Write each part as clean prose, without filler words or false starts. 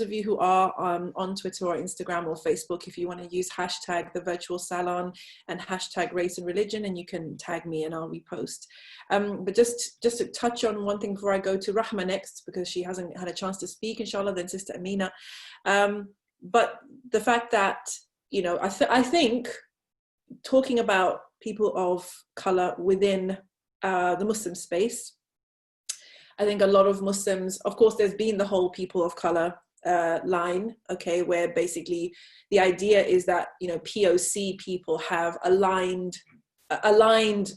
of you who are on Twitter or Instagram or Facebook, if you want to use hashtag the virtual salon and hashtag race and religion, and you can tag me and I'll repost. But just to touch on one thing before I go to Rahma next, because she hasn't had a chance to speak, inshallah, then Sister Amina. But the fact that, you know, I think talking about people of color within the Muslim space, I think a lot of Muslims, of course, there's been the whole people of color line, okay, where basically the idea is that, you know, POC people have aligned,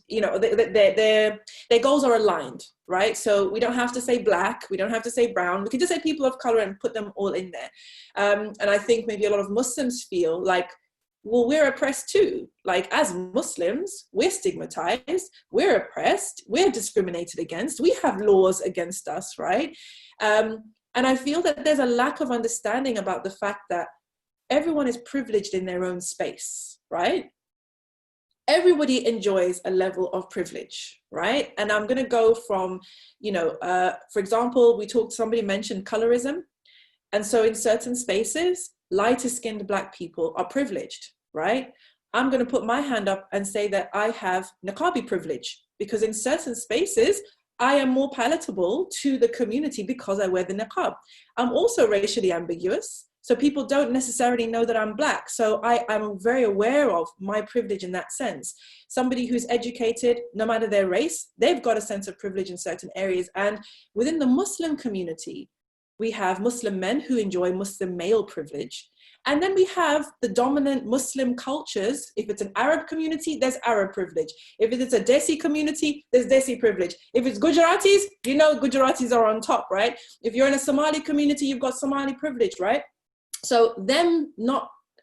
you know, their goals are aligned, right? So we don't have to say black, we don't have to say brown, we can just say people of color and put them all in there. And I think maybe a lot of Muslims feel like, well, we're oppressed too. Like, as Muslims, we're stigmatized, we're oppressed, we're discriminated against, we have laws against us, right? And I feel that there's a lack of understanding about the fact that everyone is privileged in their own space, right? Everybody enjoys a level of privilege, right? And I'm gonna go from, you know, for example, somebody mentioned colorism. And so in certain spaces, lighter skinned Black people are privileged, right? I'm going to put my hand up and say that I have niqabi privilege, because in certain spaces, I am more palatable to the community because I wear the niqab. I'm also racially ambiguous, so people don't necessarily know that I'm Black. So I'm very aware of my privilege in that sense. Somebody who's educated, no matter their race, they've got a sense of privilege in certain areas. And within the Muslim community, we have Muslim men who enjoy Muslim male privilege. And then we have the dominant Muslim cultures. If it's an Arab community, there's Arab privilege. If it's a Desi community, there's Desi privilege. If it's Gujaratis, you know Gujaratis are on top, right? If you're in a Somali community, you've got Somali privilege, right? So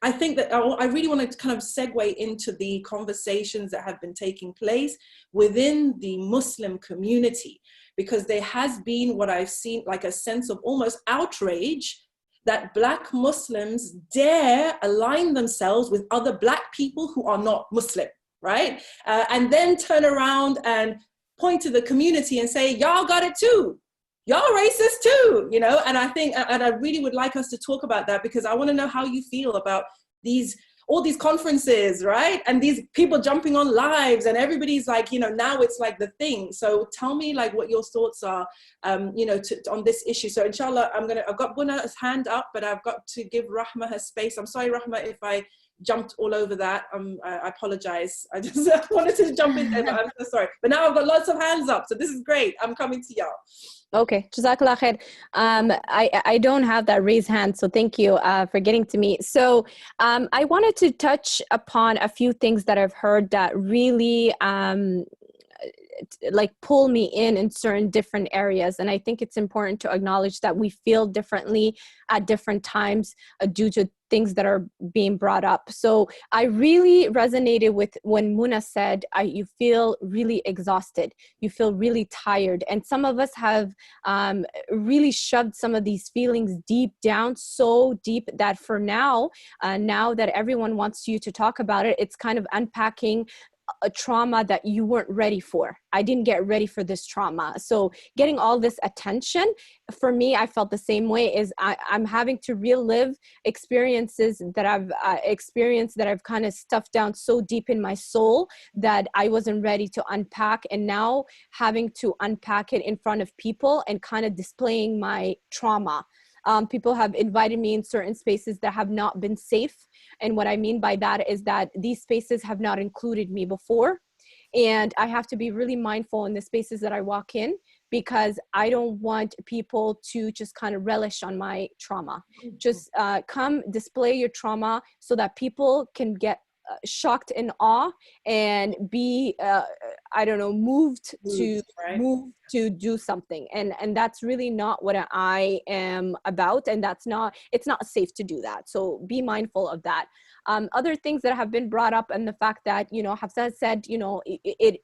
I think that I really want to kind of segue into the conversations that have been taking place within the Muslim community, because there has been what I've seen, like a sense of almost outrage that Black Muslims dare align themselves with other Black people who are not Muslim, right? And then turn around and point to the community and say, y'all got it too. Y'all racist too, you know? And I think, and I really would like us to talk about that, because I want to know how you feel about all these conferences, right? And these people jumping on lives, and everybody's like, you know, now it's like the thing. So tell me like what your thoughts are, you know, on this issue. So inshallah, I've got Boonaa's hand up, but I've got to give Rahma her space. I'm sorry, Rahma, if I jumped all over that. I apologize. I just wanted to jump in there, but I'm so sorry. But now I've got lots of hands up, so this is great. I'm coming to y'all. Okay, Jazakallah khair. I don't have that raised hand, so thank you for getting to me. So I wanted to touch upon a few things that I've heard that really like pull me in certain different areas. And I think it's important to acknowledge that we feel differently at different times due to things that are being brought up. So I really resonated with when Boonaa said, you feel really exhausted, you feel really tired. And some of us have really shoved some of these feelings deep down, so deep that for now that everyone wants you to talk about it, it's kind of unpacking a trauma that you weren't ready for. I didn't get ready for this trauma. So getting all this attention, for me, I felt the same way, is I'm having to relive experiences that I've experienced that I've kind of stuffed down so deep in my soul that I wasn't ready to unpack. And now having to unpack it in front of people and kind of displaying my trauma. People have invited me in certain spaces that have not been safe. And what I mean by that is that these spaces have not included me before. And I have to be really mindful in the spaces that I walk in, because I don't want people to just kind of relish on my trauma. Just come display your trauma so that people can get shocked in awe and be moved to do something, and that's really not what I am about, and it's not safe to do that. So be mindful of that. Other things that have been brought up, and the fact that, you know, Hafsa said, you know,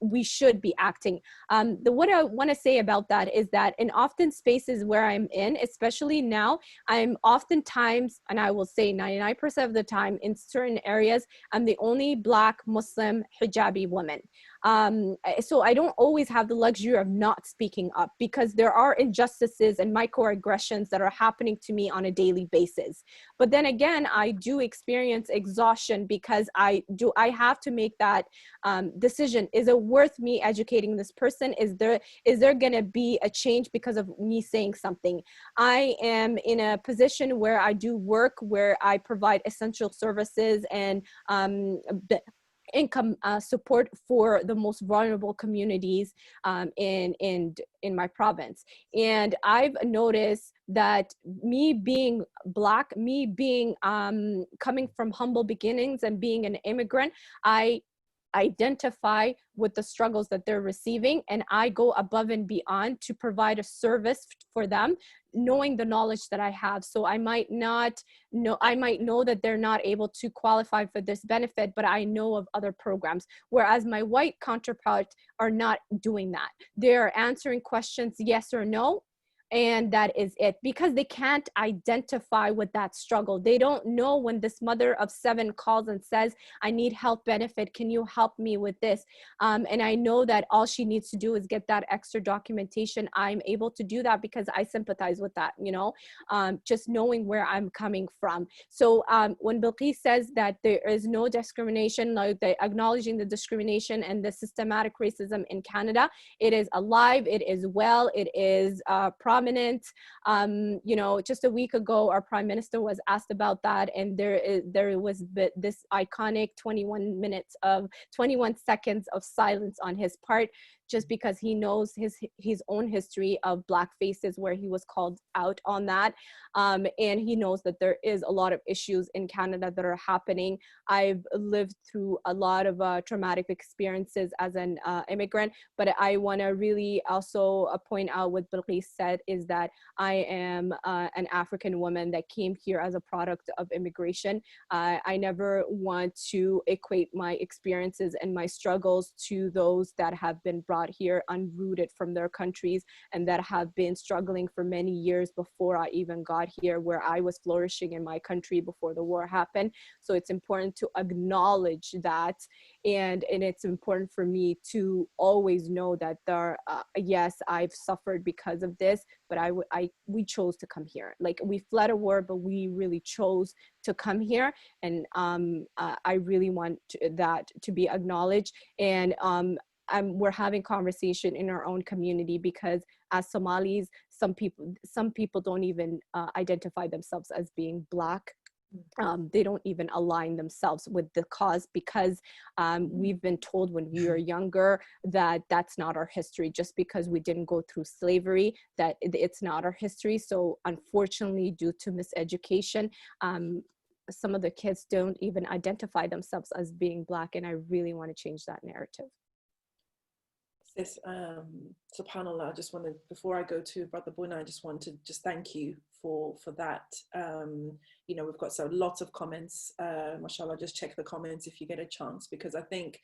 we should be acting. What I want to say about that is that in often spaces where I'm in, especially now, I'm oftentimes, and I will say 99% of the time, in certain areas, I'm the only Black Muslim hijabi woman. So I don't always have the luxury of not speaking up, because there are injustices and microaggressions that are happening to me on a daily basis. But then again, I do experience exhaustion, because I have to make that decision. Is it worth me educating this person? Is there going to be a change because of me saying something? I am in a position where I do work where I provide essential services and income support for the most vulnerable communities in my province. And I've noticed that me being Black, me being coming from humble beginnings and being an immigrant, I identify with the struggles that they're receiving, and I go above and beyond to provide a service for them, knowing the knowledge that I have. So I might know that they're not able to qualify for this benefit, but I know of other programs, whereas my white counterparts are not doing that. They're answering questions yes or no, and that is it, because they can't identify with that struggle. They don't know when this mother of 7 calls and says, I need health benefit, can you help me with this? And I know that all she needs to do is get that extra documentation. I'm able to do that because I sympathize with that, just knowing where I'm coming from. So when Bilqis says that there is no discrimination, like acknowledging the discrimination and the systematic racism in Canada, it is alive, it is well, it is prominent. Just a week ago, our Prime Minister was asked about that, and there was this iconic 21 seconds of silence on his part, just because he knows his own history of Black faces where he was called out on that. And he knows that there is a lot of issues in Canada that are happening. I've lived through a lot of traumatic experiences as an immigrant, but I want to really also point out what Bilqis said, is that I am an African woman that came here as a product of immigration. I never want to equate my experiences and my struggles to those that have been brought here unrooted from their countries and that have been struggling for many years before I even got here, where I was flourishing in my country before the war happened. So it's important to acknowledge that, and it's important for me to always know that yes, I've suffered because of this, but we chose to come here. Like, we fled a war, but we really chose to come here, and I really want that to be acknowledged. And we're having conversation in our own community, because as Somalis, some people don't even identify themselves as being Black. They don't even align themselves with the cause, because we've been told when we were younger that that's not our history. Just because we didn't go through slavery, that it's not our history. So unfortunately, due to miseducation, some of the kids don't even identify themselves as being Black, and I really want to change that narrative. Sis, subhanallah, I just want to, before I go to Brother Boonaa, I just want to thank you for that. We've got lots of comments, mashallah, just check the comments if you get a chance, because I think,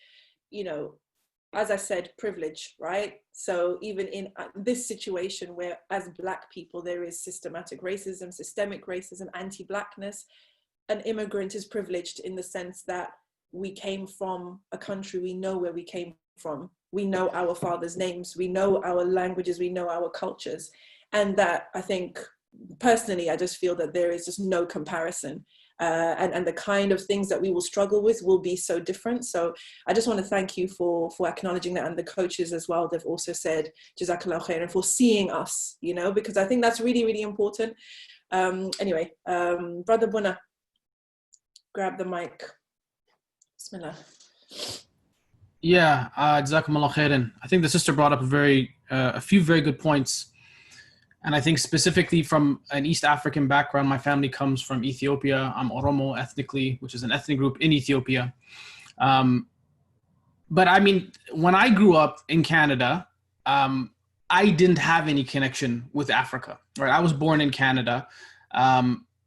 as I said, privilege, right? So even in this situation where as Black people, there is systematic racism, systemic racism, anti-Blackness, an immigrant is privileged in the sense that we came from a country, we know where we came from. We know our fathers' names, we know our languages, we know our cultures. And that, I think, personally, I just feel that there is just no comparison. And the kind of things that we will struggle with will be so different. So I just want to thank you for acknowledging that. And the coaches as well, they've also said, Jazakallah khair, and for seeing us, because I think that's really, really important. Anyway, Brother Boonaa, grab the mic. Bismillah. Yeah, Jazakumullah khairan. I think the sister brought up a few very good points. And I think specifically from an East African background, my family comes from Ethiopia. I'm Oromo ethnically, which is an ethnic group in Ethiopia. But I mean, when I grew up in Canada, I didn't have any connection with Africa, right? I was born in Canada.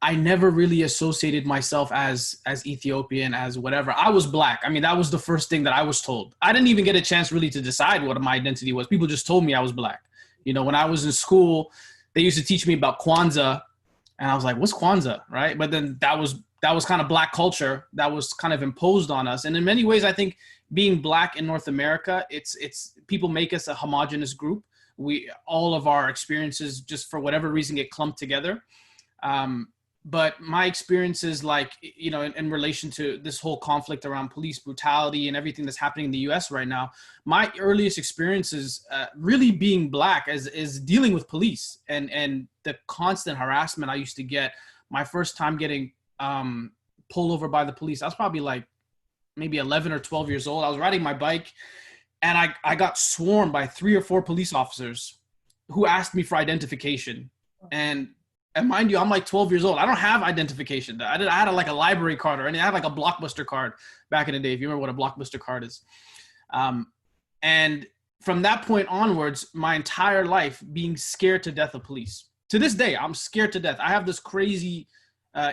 I never really associated myself as Ethiopian, as whatever. I was Black. I mean, that was the first thing that I was told. I didn't even get a chance really to decide what my identity was. People just told me I was Black. When I was in school, they used to teach me about Kwanzaa, and I was like, what's Kwanzaa, right? But then that was that was kind of Black culture that was kind of imposed on us. And in many ways, I think being Black in North America, it's people make us a homogenous group. All of our experiences, just for whatever reason, get clumped together. But my experiences, like, you know, in relation to this whole conflict around police brutality and everything that's happening in the US right now, my earliest experiences really being Black is dealing with police and the constant harassment I used to get. My first time getting pulled over by the police, I was probably like maybe 11 or 12 years old. I was riding my bike and I got swarmed by 3 or 4 police officers who asked me for identification. And mind you, I'm like 12 years old. I don't have identification. I had like a library card or anything. I had like a Blockbuster card back in the day, if you remember what a Blockbuster card is. And from that point onwards, my entire life being scared to death of police. To this day, I'm scared to death. I have this crazy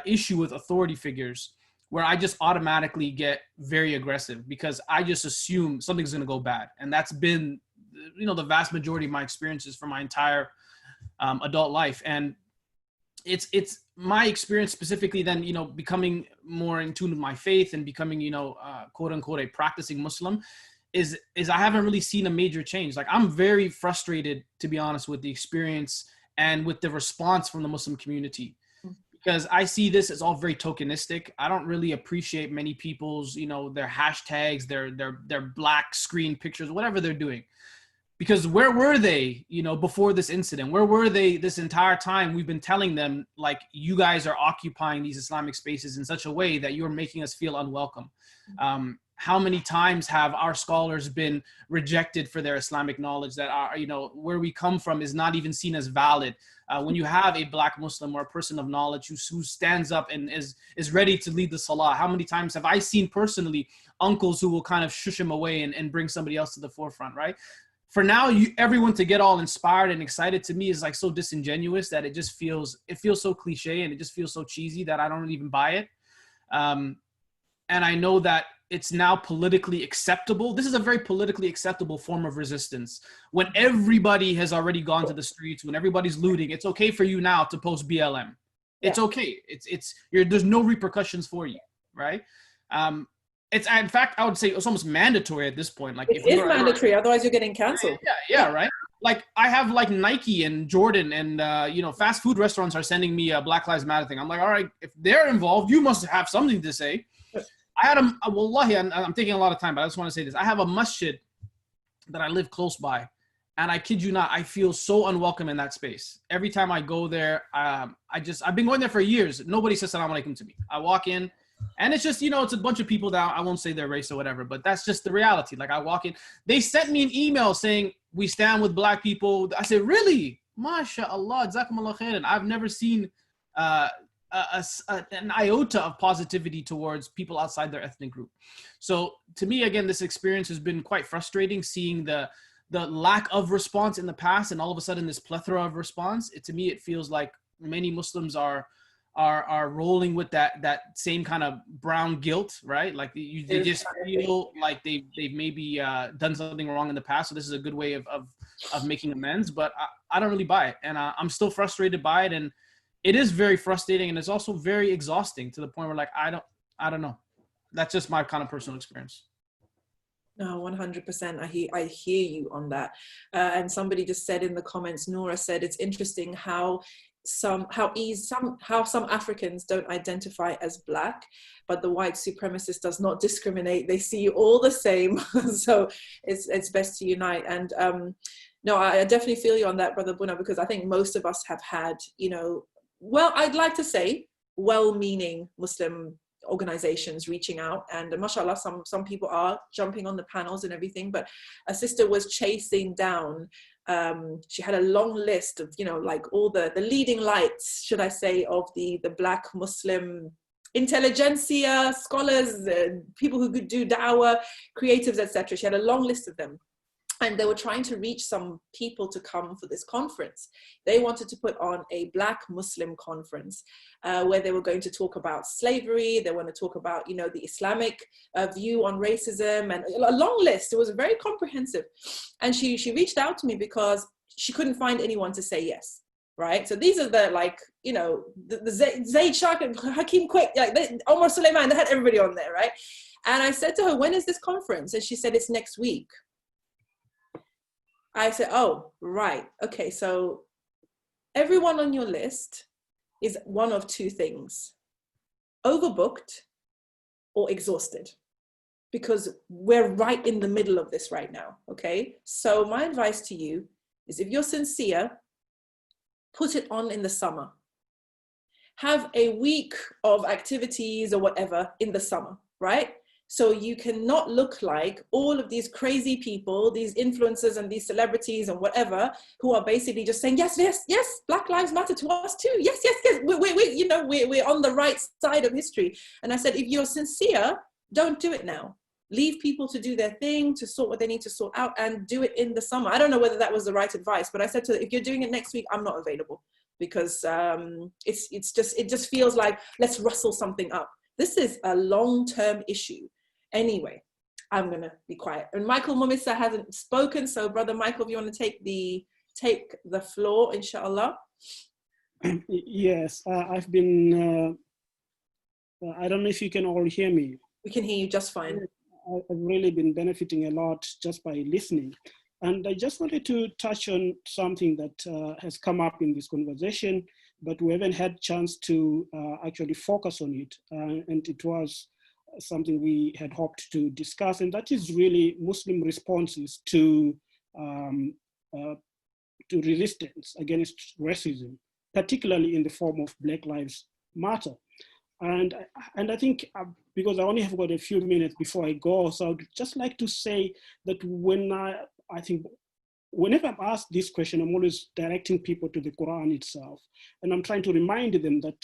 issue with authority figures where I just automatically get very aggressive because I just assume something's going to go bad. And that's been, you know, the vast majority of my experiences for my entire adult life. And it's my experience specifically then, you know, becoming more in tune with my faith and becoming, you know, quote unquote, a practicing Muslim is I haven't really seen a major change. Like, I'm very frustrated, to be honest, with the experience and with the response from the Muslim community, because I see this as all very tokenistic. I don't really appreciate many people's, you know, their hashtags, their black screen pictures, whatever they're doing. Because where were they, you know, before this incident? Where were they this entire time? We've been telling them, like, you guys are occupying these Islamic spaces in such a way that you're making us feel unwelcome. How many times have our scholars been rejected for their Islamic knowledge that are, you know, where we come from is not even seen as valid? When you have a Black Muslim or a person of knowledge who stands up and is ready to lead the salah, how many times have I seen personally uncles who will kind of shush him away and bring somebody else to the forefront, right? For now, everyone to get all inspired and excited, to me, is like so disingenuous that it feels so cliche and it just feels so cheesy that I don't even buy it. And I know that it's now politically acceptable. This is a very politically acceptable form of resistance. When everybody has already gone to the streets, when everybody's looting, it's okay for you now to post BLM. It's okay. There's no repercussions for you, right? It's, in fact, I would say it's almost mandatory at this point. Like, it is mandatory, otherwise you're getting canceled. Yeah, right. Like, I have like Nike and Jordan and you know, fast food restaurants are sending me a Black Lives Matter thing. I'm like, all right, if they're involved, you must have something to say. I had wallahi, I'm taking a lot of time, but I just want to say this. I have a masjid that I live close by, and I kid you not, I feel so unwelcome in that space. Every time I go there, I've been going there for years. Nobody says salam alaikum to me. I walk in, and it's just, you know, it's a bunch of people that I won't say their race or whatever, but that's just the reality. Like, I walk in, they sent me an email saying, we stand with Black people. I said, really? MashaAllah, Jazakumullah khairan. I've never seen an iota of positivity towards people outside their ethnic group. So to me, again, this experience has been quite frustrating, seeing the lack of response in the past and all of a sudden this plethora of response. To me, it feels like many Muslims are rolling with that same kind of brown guilt, right? Like they just feel like they've maybe done something wrong in the past. So this is a good way of making amends, but I don't really buy it. And I'm still frustrated by it. And it is very frustrating, and it's also very exhausting to the point where, like, I don't know. That's just my kind of personal experience. No, 100%. I hear you on that. And somebody just said in the comments, Nora said, it's interesting how some Africans don't identify as Black, but the white supremacist does not discriminate. They see you all the same. So it's best to unite. And no, I definitely feel you on that, Brother Boonaa, because I think most of us have had, you know, well, I'd like to say well-meaning Muslim organizations reaching out, and mashallah, some people are jumping on the panels and everything, but a sister was chasing down, she had a long list of, you know, like all the leading lights, should I say, of the Black Muslim intelligentsia, scholars, people who could do da'wah, creatives, etc. She had a long list of them. And they were trying to reach some people to come for this conference. They wanted to put on a Black Muslim conference where they were going to talk about slavery. They want to talk about, you know, the Islamic view on racism, and a long list. It was very comprehensive. And she reached out to me because she couldn't find anyone to say yes, right? So these are the, like, you know, the Zaid Shark and Hakeem Quick, like Omar Suleiman, they had everybody on there, right? And I said to her, when is this conference? And she said, it's next week. I said, oh, right. Okay, so everyone on your list is one of two things: overbooked or exhausted, because we're right in the middle of this right now, okay? So my advice to you is, if you're sincere, put it on in the summer. Have a week of activities or whatever in the summer, right? So you cannot look like all of these crazy people, these influencers and these celebrities and whatever, who are basically just saying, yes, yes, yes, Black Lives Matter to us too. Yes, yes, yes, you know, we're on the right side of history. And I said, if you're sincere, don't do it now. Leave people to do their thing, to sort what they need to sort out, and do it in the summer. I don't know whether that was the right advice, but I said to her, if you're doing it next week, I'm not available, because it just feels like, let's rustle something up. This is a long-term issue. Anyway, I'm gonna be quiet. And Michael Mumisa hasn't spoken, so Brother Michael, if you want to take the floor, inshallah. Yes, I've been, I don't know if you can all hear me. We can hear you just fine. I've really been benefiting a lot just by listening. And I just wanted to touch on something that has come up in this conversation, but we haven't had a chance to actually focus on it. And it was something we had hoped to discuss, and that is really Muslim responses to resistance against racism, particularly in the form of Black Lives Matter. And I think, because I only have got a few minutes before I go, so I'd just like to say that when I think whenever I'm asked this question, I'm always directing people to the Quran itself. And I'm trying to remind them that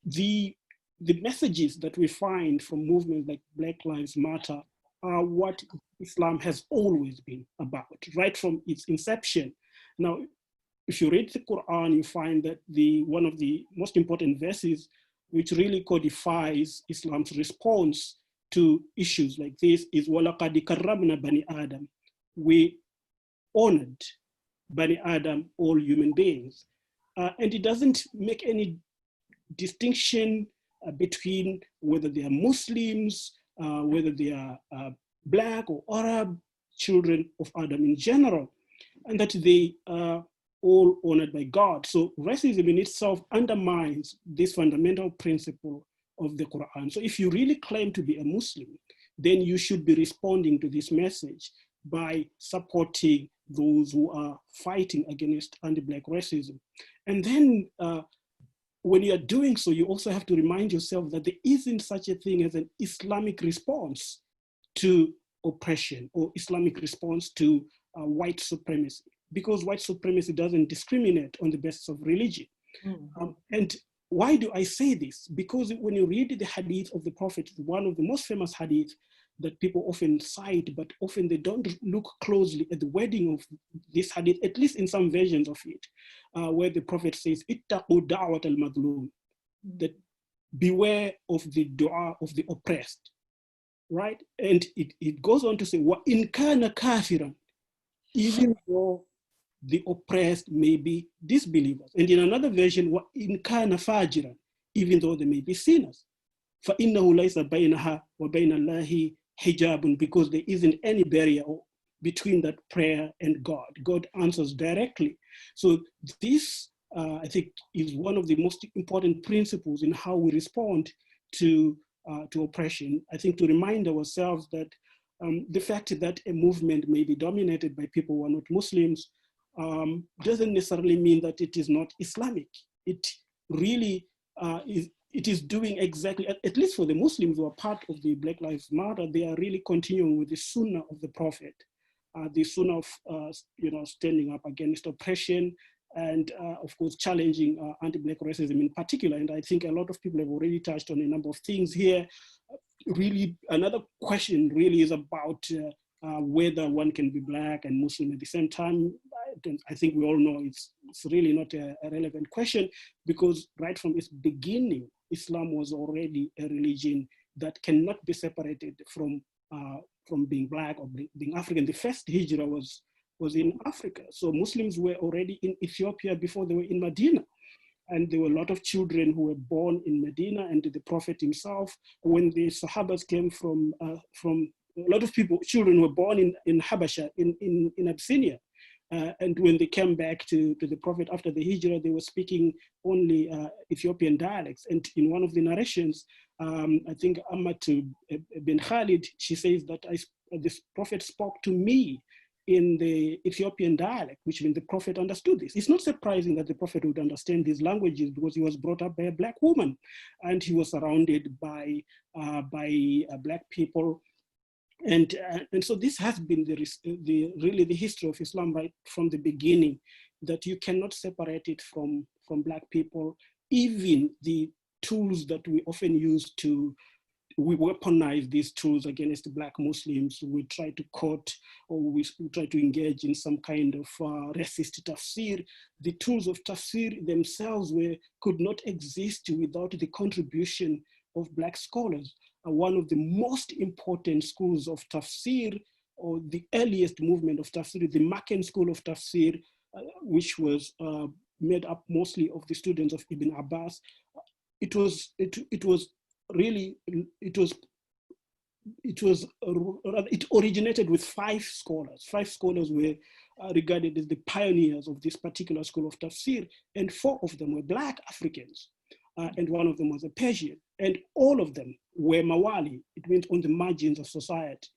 the messages that we find from movements like Black Lives Matter are what Islam has always been about, right from its inception. Now, if you read the Quran, you find that one of the most important verses which really codifies Islam's response to issues like this is وَلَقَدْ كَرَّمْنَا بَنِي آدَمَ. We honored Bani Adam, all human beings. And it doesn't make any distinction between whether they are Muslims, whether they are Black or Arab, children of Adam in general, and that they are all honored by God. So racism in itself undermines this fundamental principle of the Quran. So if you really claim to be a Muslim, then you should be responding to this message by supporting those who are fighting against anti-Black racism. And then when you are doing so, you also have to remind yourself that there isn't such a thing as an Islamic response to oppression or Islamic response to white supremacy, because white supremacy doesn't discriminate on the basis of religion. Mm-hmm. And why do I say this? Because when you read the hadith of the Prophet, one of the most famous hadith that people often cite, but often they don't look closely at the wording of this hadith, at least in some versions of it, where the Prophet says, "Ittaqu da'wat al-madlum," that beware of the dua of the oppressed, right? And it goes on to say, "Wa in kana kafiran," even though the oppressed may be disbelievers. And in another version, "Wa in kana fajiran," even though they may be sinners. فَإِنَّهُ لَيْسَ بَيْنَهَا وَبَيْنَ اللَّهِ hijabun, because there isn't any barrier between that prayer and God. God answers directly. So this, I think, is one of the most important principles in how we respond to oppression. I think to remind ourselves that the fact that a movement may be dominated by people who are not Muslims doesn't necessarily mean that it is not Islamic. It really it is doing exactly, at least for the Muslims who are part of the Black Lives Matter, they are really continuing with the sunnah of the Prophet, the sunnah of standing up against oppression and of course challenging anti-Black racism in particular. And I think a lot of people have already touched on a number of things here. Really, another question really is about whether one can be Black and Muslim at the same time. I think we all know it's really not a relevant question, because right from its beginning, Islam was already a religion that cannot be separated from being Black or being African. The first hijrah was was in Africa. So Muslims were already in Ethiopia before they were in Medina. And there were a lot of children who were born in Medina, and the Prophet himself, when the Sahabas came from a lot of people, children were born in Habasha, in Abyssinia. And when they came back to the Prophet after the Hijrah, they were speaking only Ethiopian dialects. And in one of the narrations, I think Amat bin Khalid, she says that this Prophet spoke to me in the Ethiopian dialect, which means the Prophet understood this. It's not surprising that the Prophet would understand these languages because he was brought up by a Black woman, and he was surrounded by Black people. And so this has been really the history of Islam right from the beginning, that you cannot separate it from Black people. Even the tools that we often use we weaponize these tools against Black Muslims. We try to quote, or we try to engage in some kind of racist tafsir. The tools of tafsir themselves could not exist without the contribution of Black scholars. One of the most important schools of tafsir, or the earliest movement of tafsir, the Makkah school of tafsir, which was made up mostly of the students of Ibn Abbas. It originated with five scholars. Five scholars were regarded as the pioneers of this particular school of tafsir, and four of them were Black Africans, and one of them was a Persian, and all of them were Mawali. It means on the margins of society,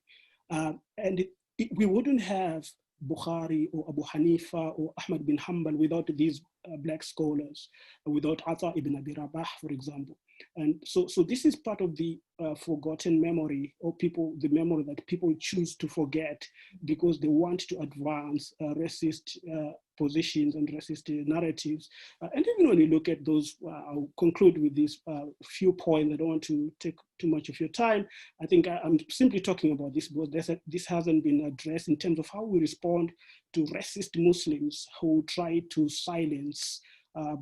and we wouldn't have Bukhari or Abu Hanifa or Ahmad bin Hanbal without these Black scholars, without Ata ibn Abi Rabah, for example. And so this is part of the forgotten memory, or the memory that people choose to forget because they want to advance racist positions and racist narratives. And even when you look at those, I'll conclude with these few points. I don't want to take too much of your time. I think I'm simply talking about this because this hasn't been addressed in terms of how we respond to racist Muslims who try to silence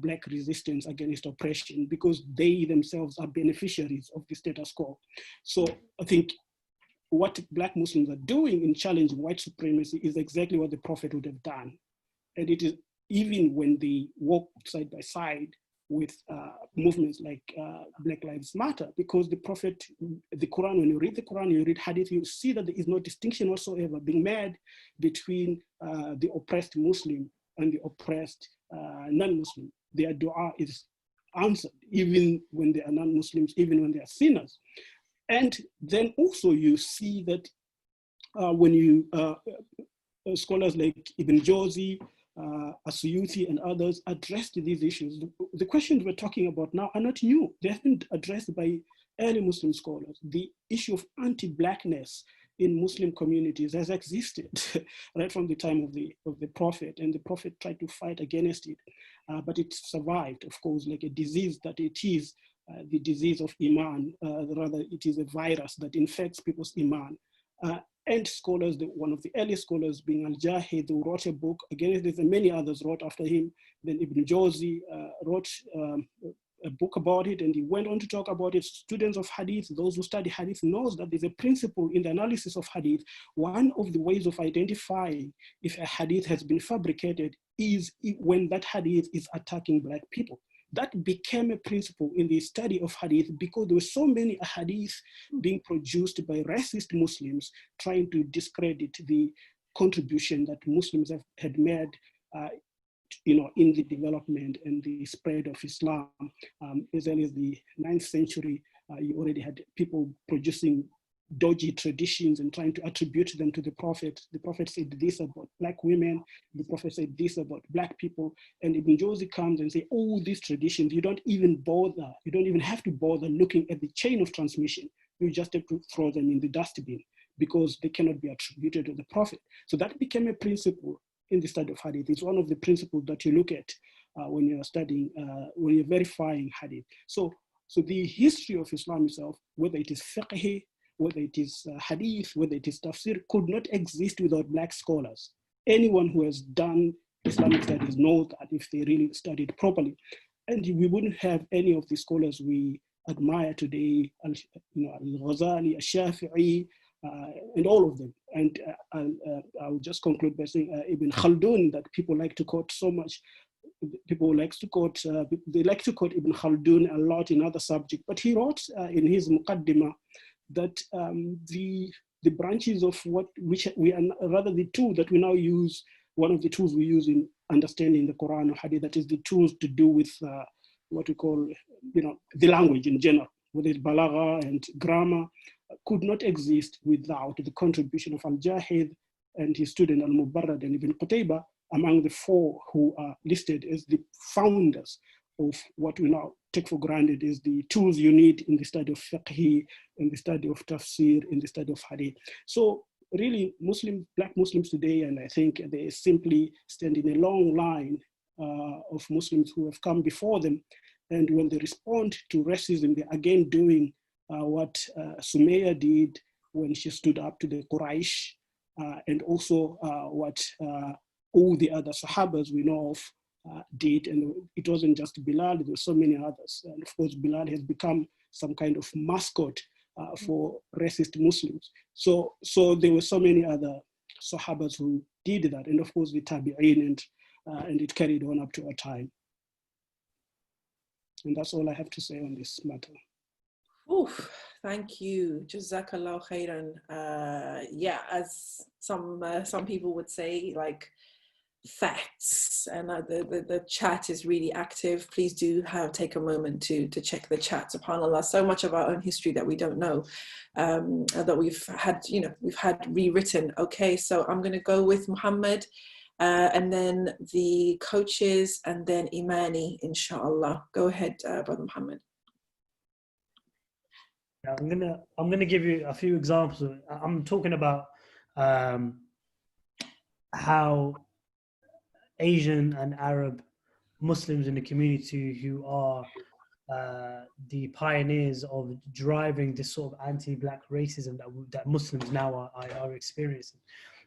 Black resistance against oppression, because they themselves are beneficiaries of the status quo. So I think what Black Muslims are doing in challenging white supremacy is exactly what the Prophet would have done. And it is even when they walk side by side with movements like Black Lives Matter, because the Prophet, the Quran, when you read the Quran, you read Hadith, you see that there is no distinction whatsoever being made between the oppressed Muslim and the oppressed non-Muslim. Their dua is answered, even when they are non-Muslims, even when they are sinners. And then also you see that when you, scholars like Ibn Jawzi, Asuyuti and others addressed these issues. The questions we're talking about now are not new. They have been addressed by early Muslim scholars. The issue of anti-Blackness in Muslim communities has existed right from the time of the Prophet, and the Prophet tried to fight against it, but it survived, of course, like a disease that it is, the disease of Iman. Rather, it is a virus that infects people's Iman. And scholars, one of the earliest scholars being Al-Jahid, who wrote a book against this, and many others wrote after him. Then Ibn Jawzi wrote a book about it, and he went on to talk about it. Students of Hadith, those who study Hadith, knows that there's a principle in the analysis of Hadith. One of the ways of identifying if a Hadith has been fabricated is when that Hadith is attacking Black people. That became a principle in the study of Hadith because there were so many Hadith being produced by racist Muslims trying to discredit the contribution that Muslims had made in the development and the spread of Islam. As early as the 9th century, you already had people producing dodgy traditions and trying to attribute them to the Prophet. The Prophet said this about Black women, the Prophet said this about Black people, and Ibn Jawzi comes and say, oh, these traditions, you don't even have to bother looking at the chain of transmission. You just have to throw them in the dustbin because they cannot be attributed to the Prophet. So that became a principle in the study of Hadith. It's one of the principles that you look at when you're studying, when you're verifying Hadith. So the history of Islam itself, whether it is fiqh, whether it is Hadith, whether it is tafsir, could not exist without Black scholars. Anyone who has done Islamic studies knows that if they really studied properly. And we wouldn't have any of the scholars we admire today, Al-Ghazali, Al-Shafi'i, and all of them. And I'll just conclude by saying Ibn Khaldun, that people like to quote so much. People like to quote, they like to quote Ibn Khaldun a lot in other subjects, but he wrote in his Muqaddimah that the branches of which we are, rather the tool that we now use, one of the tools we use in understanding the Quran or Hadith, that is the tools to do with what we call, the language in general, whether it's balagha and grammar, could not exist without the contribution of Al-Jahid and his student Al-Mubarrad and Ibn Qutayba, among the four who are listed as the founders of what we now take for granted is the tools you need in the study of fiqh, in the study of tafsir, in the study of hadith. So really Black Muslims today, and I think they simply stand in a long line of Muslims who have come before them. And when they respond to racism, they're again doing what Sumaya did when she stood up to the Quraysh, and also what all the other Sahabas we know of did. And it wasn't just Bilal, there were so many others. And of course, Bilal has become some kind of mascot for racist Muslims. So there were so many other Sahabas who did that. And of course, the Tabi'in, and it carried on up to our time. And that's all I have to say on this matter. Oof, thank you. Jazakallah khairan. Yeah, as some people would say, like, facts, and the chat is really active. Please do take a moment to check the chat. SubhanAllah, so much of our own history that we don't know, that we've had rewritten. Okay, so I'm going to go with Muhammad, and then the coaches, and then Imani, inshallah. Go ahead, Brother Muhammad. Yeah, I'm gonna give you a few examples. I'm talking about how Asian and Arab Muslims in the community who are the pioneers of driving this sort of anti-Black racism that Muslims now are experiencing.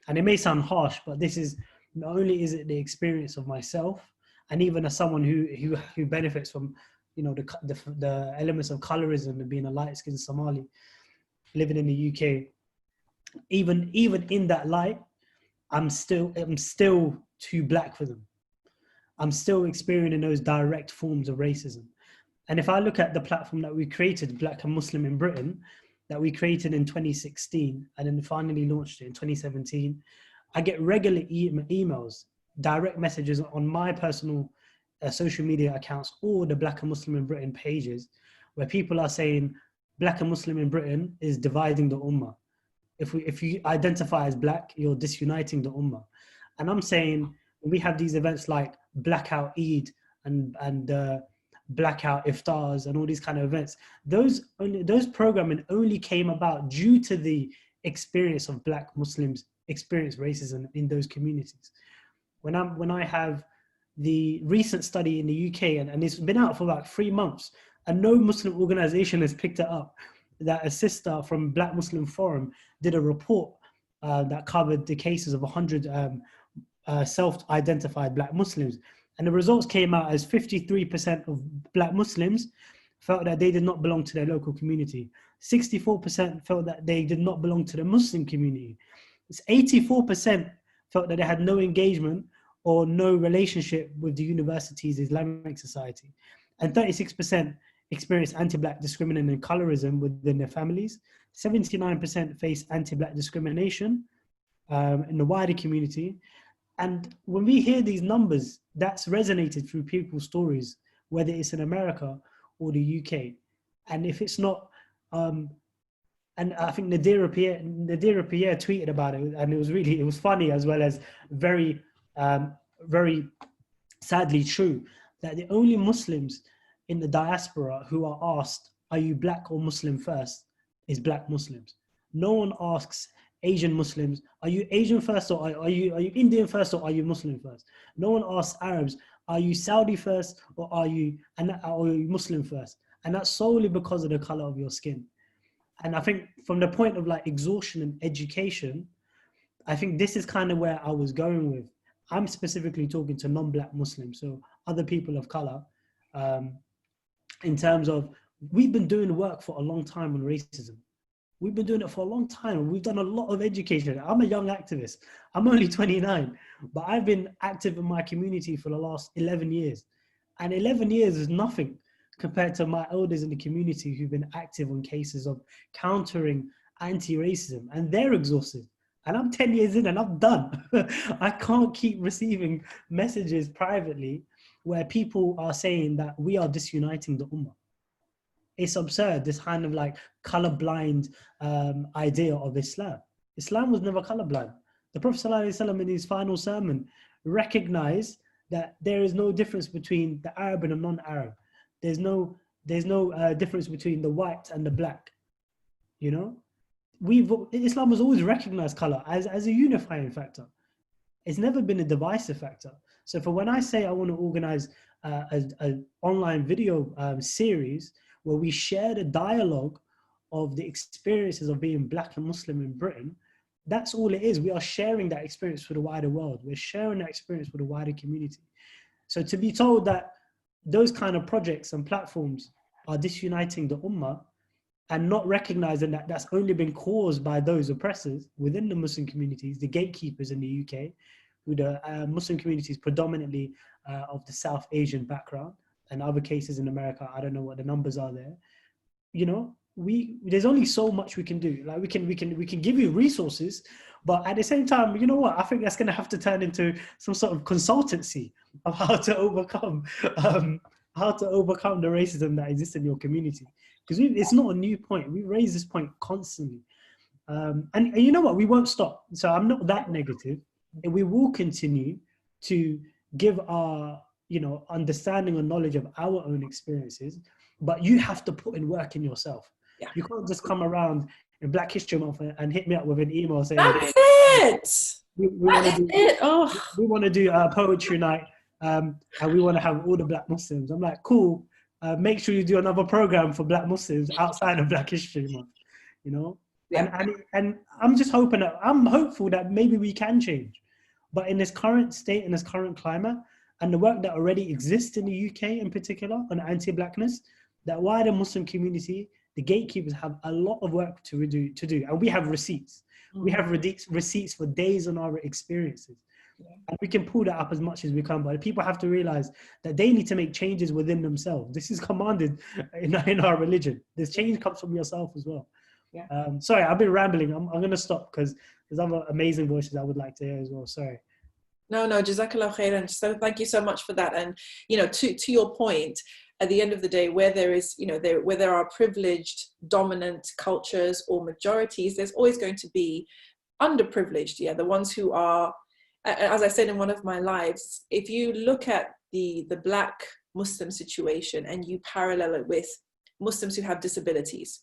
And it may sound harsh, but this is not only is it the experience of myself, and even as someone who benefits from the elements of colorism and being a light-skinned Somali living in the UK, even in that light, I'm still too Black for them. I'm still experiencing those direct forms of racism. And if I look at the platform that we created, Black and Muslim in Britain, that we created in 2016 and then finally launched it in 2017, I get regular emails, direct messages on my personal social media accounts or the Black and Muslim in Britain pages, where people are saying Black and Muslim in Britain is dividing the Ummah. If you identify as Black, you're disuniting the Ummah. And I'm saying, when we have these events like Blackout Eid and Blackout Iftars and all these kind of events, those programming only came about due to the experience of Black Muslims experience racism in those communities. When I have the recent study in the UK, and it's been out for about 3 months, and no Muslim organization has picked it up, that a sister from Black Muslim Forum did a report that covered the cases of 100 self-identified Black Muslims. And the results came out as 53% of Black Muslims felt that they did not belong to their local community. 64% felt that they did not belong to the Muslim community. It's 84% felt that they had no engagement or no relationship with the university's Islamic society. And 36% experienced anti-Black discrimination and colorism within their families. 79% face anti-Black discrimination in the wider community. And when we hear these numbers, that's resonated through people's stories, whether it's in America or the UK. And if it's not, and I think Nadira Pierre tweeted about it, and it was funny as well as very, very sadly true, that the only Muslims in the diaspora who are asked, are you Black or Muslim first, is Black Muslims. No one asks Asian Muslims, are you Asian first, or are you Indian first, or are you Muslim first? No one asks Arabs, are you Saudi first, or are you Muslim first? And that's solely because of the color of your skin. And I think from the point of like exhaustion and education, I think this is kind of where I was going with. I'm specifically talking to non-Black Muslims, so other people of color, in terms of, we've been doing work for a long time on racism. We've been doing it for a long time. We've done a lot of education. I'm a young activist. I'm only 29, but I've been active in my community for the last 11 years. And 11 years is nothing compared to my elders in the community who've been active on cases of countering anti-racism, and they're exhausted. And I'm 10 years in and I'm done. I can't keep receiving messages privately where people are saying that we are disuniting the ummah. It's absurd, this kind of like colorblind idea of Islam. Islam was never colorblind. The Prophet ﷺ in his final sermon recognized that there is no difference between the Arab and the non-Arab. There's no difference between the white and the black. You know, Islam has always recognized color as a unifying factor. It's never been a divisive factor. So for when I say I want to organize an online video series where we share the dialogue of the experiences of being black and Muslim in Britain, that's all it is. We are sharing that experience for the wider world. We're sharing that experience with the wider community. So to be told that those kind of projects and platforms are disuniting the ummah and not recognizing that that's only been caused by those oppressors within the Muslim communities, the gatekeepers in the UK, who the Muslim communities predominantly of the South Asian background, and other cases in America, I don't know what the numbers are there. You know, there's only so much we can do. Like we can give you resources, but at the same time, you know what? I think that's going to have to turn into some sort of consultancy of how to overcome the racism that exists in your community. Because it's not a new point. We raise this point constantly, and you know what? We won't stop. So I'm not that negative, and we will continue to give our understanding and knowledge of our own experiences. But you have to put in work in yourself. Yeah. You can't just come around in Black History Month and hit me up with an email saying, "That's it. We want to do a poetry night, and we want to have all the Black Muslims." I'm like, cool. Make sure you do another program for Black Muslims outside of Black History Month. You know, yeah. And I'm just I'm hopeful that maybe we can change. But in this current state, in this current climate, and the work that already exists in the UK in particular on anti-Blackness, that wider Muslim community, the gatekeepers have a lot of work to do. And we have receipts. Mm-hmm. We have receipts for days on our experiences. Yeah. And we can pull that up as much as we can, but people have to realize that they need to make changes within themselves. This is commanded in our religion. This change comes from yourself as well. Yeah. Sorry, I've been rambling. I'm going to stop because there's other amazing voices I would like to hear as well. Sorry. No, Jazakallah khairan. So thank you so much for that. And, to your point, at the end of the day, where there is, where there are privileged, dominant cultures or majorities, there's always going to be underprivileged. Yeah, the ones who are, as I said in one of my lives, if you look at the Black Muslim situation and you parallel it with Muslims who have disabilities,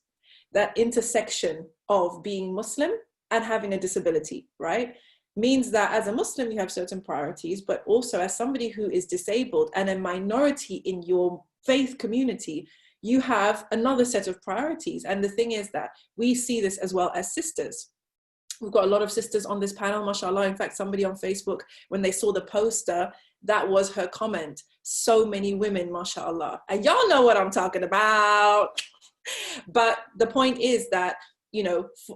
that intersection of being Muslim and having a disability, right, means that as a Muslim, you have certain priorities, but also as somebody who is disabled and a minority in your faith community, you have another set of priorities. And the thing is that we see this as well as sisters. We've got a lot of sisters on this panel, mashallah. In fact, somebody on Facebook, when they saw the poster, that was her comment. So many women, mashallah. And y'all know what I'm talking about. But the point is that,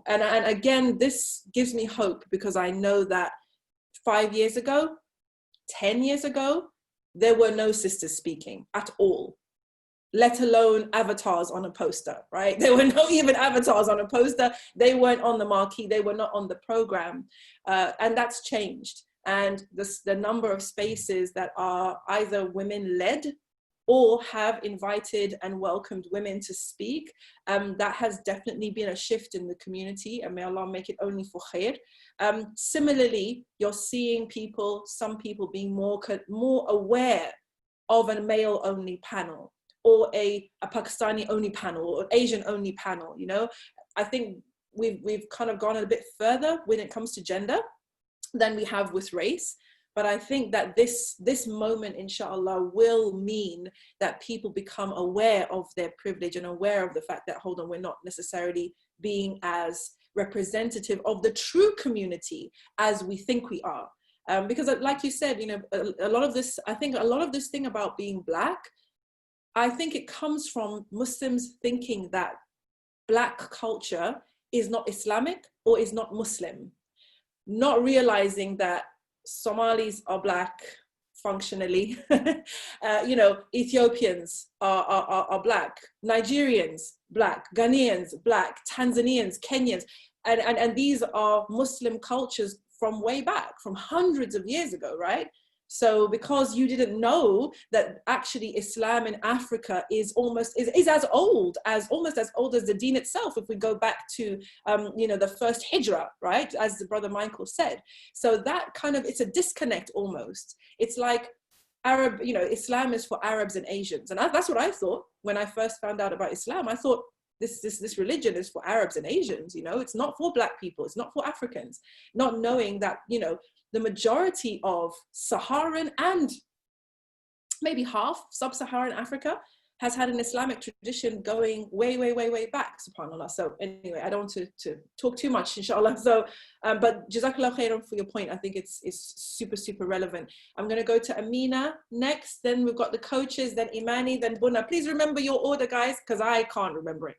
and again, this gives me hope because I know that 5 years ago, 10 years ago, there were no sisters speaking at all, let alone avatars on a poster, right? There were no even avatars on a poster. They weren't on the marquee. They were not on the program. And that's changed. And the number of spaces that are either women-led or have invited and welcomed women to speak, that has definitely been a shift in the community, and may Allah make it only for khair. Similarly, you're seeing some people being more aware of a male-only panel, or a Pakistani-only panel, or an Asian-only panel. I think we've kind of gone a bit further when it comes to gender than we have with race. But I think that this moment, inshallah, will mean that people become aware of their privilege and aware of the fact that, hold on, we're not necessarily being as representative of the true community as we think we are. Because like you said, a lot of this thing about being Black, I think it comes from Muslims thinking that Black culture is not Islamic or is not Muslim, not realizing that Somalis are black functionally, you know, Ethiopians are black, Nigerians black, Ghanaians black, Tanzanians, Kenyans, and these are Muslim cultures from way back, from hundreds of years ago, right? So because you didn't know that actually Islam in Africa is almost as old as the deen itself, if we go back to you know, the first hijrah, right, as the brother Michael said. So that kind of, it's a disconnect almost. It's like Arab, you know, Islam is for Arabs and Asians, and that's what I thought when I first found out about Islam. I thought this religion is for Arabs and Asians, you know, it's not for black people, it's not for Africans, not knowing that, you know, the majority of Saharan and maybe half sub-Saharan Africa has had an Islamic tradition going way back, subhanAllah. So anyway, I don't want to talk too much, inshallah. So, but Jazakallah khairan for your point. I think it's super relevant. I'm going to go to Amina next, then we've got the coaches, then Imani, then Boonaa. Please remember your order, guys, because I can't remember it.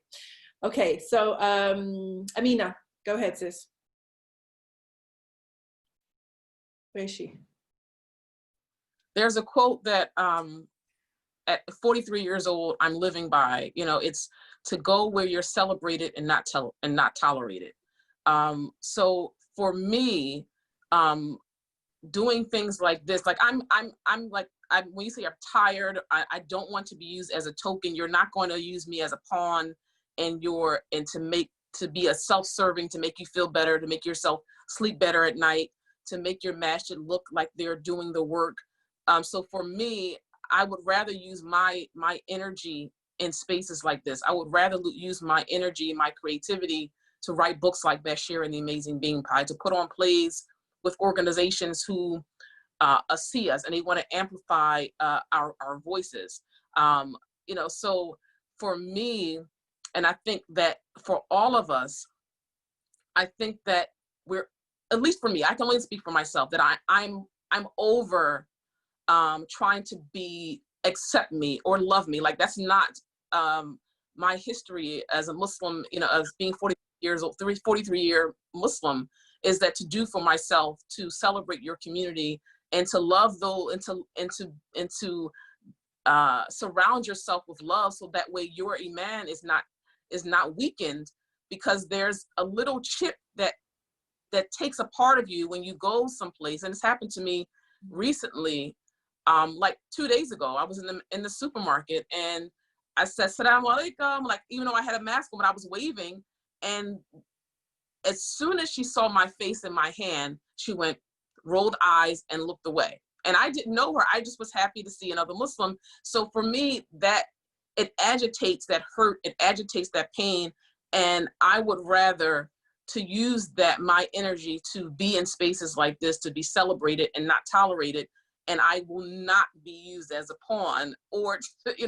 Okay, so Amina, go ahead, sis. Where is she? There's a quote that at 43 years old, I'm living by. You know, it's to go where you're celebrated and not tolerated. So for me, doing things like this, like when you say I'm tired, I don't want to be used as a token. You're not going to use me as a pawn, and to be a self-serving, to make you feel better, to make yourself sleep better at night, to make your masjid look like they're doing the work. So for me, I would rather use my energy in spaces like this. I would rather use my energy, my creativity to write books like Bashir and the Amazing Being Pie, to put on plays with organizations who see us and they want to amplify our voices. You know, so for me, and I think that for all of us, I think that we're, at least for me, I can only speak for myself, that I'm over trying to accept me or love me. Like, that's not my history as a Muslim, you know, as being 43-year Muslim, is that to do for myself, to celebrate your community and to love those, and to surround yourself with love, so that way your iman is not weakened, because there's a little chip that takes a part of you when you go someplace. And it's happened to me recently. Like 2 days ago, I was in the supermarket and I said, "Assalamu alaikum," like, even though I had a mask on, but I was waving. And as soon as she saw my face in my hand, she rolled eyes and looked away. And I didn't know her. I just was happy to see another Muslim. So for me, that it agitates that hurt, it agitates that pain. And I would rather to use my energy to be in spaces like this, to be celebrated and not tolerated. And I will not be used as a pawn, or in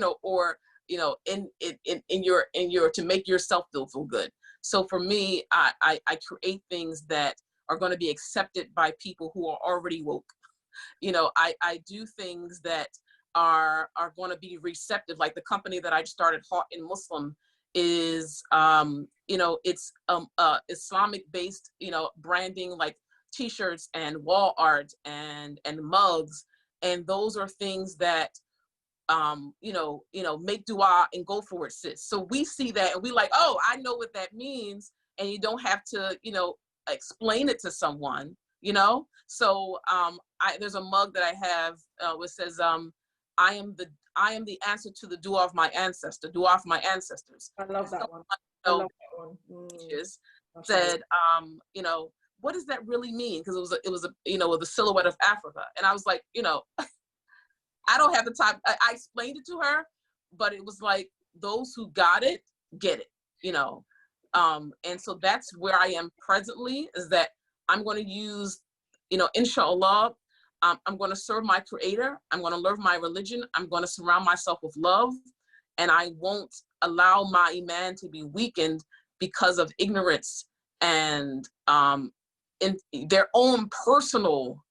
your to make yourself feel good. So for me, I create things that are going to be accepted by people who are already woke. You know, I do things that are going to be receptive. Like the company that I started, Hot and Muslim, is you know, it's Islamic based, you know, branding, like t-shirts and wall art and mugs. And those are things that you know, make dua and go for it, sis. So we see that and we like, oh, I know what that means. And you don't have to, you know, explain it to someone, you know? So there's a mug that I have which says, I am the answer to the dua of my ancestors. I love that one. I love that one. Said, you know, what does that really mean? Because it was a you know, the silhouette of Africa. And I was like, you know, I don't have the time. I explained it to her, but it was like, those who got it, get it, you know? And so that's where I am presently, is that I'm going to use, you know, inshallah, I'm going to serve my creator. I'm going to learn my religion. I'm going to surround myself with love. And I won't allow my iman to be weakened because of ignorance and in their own personal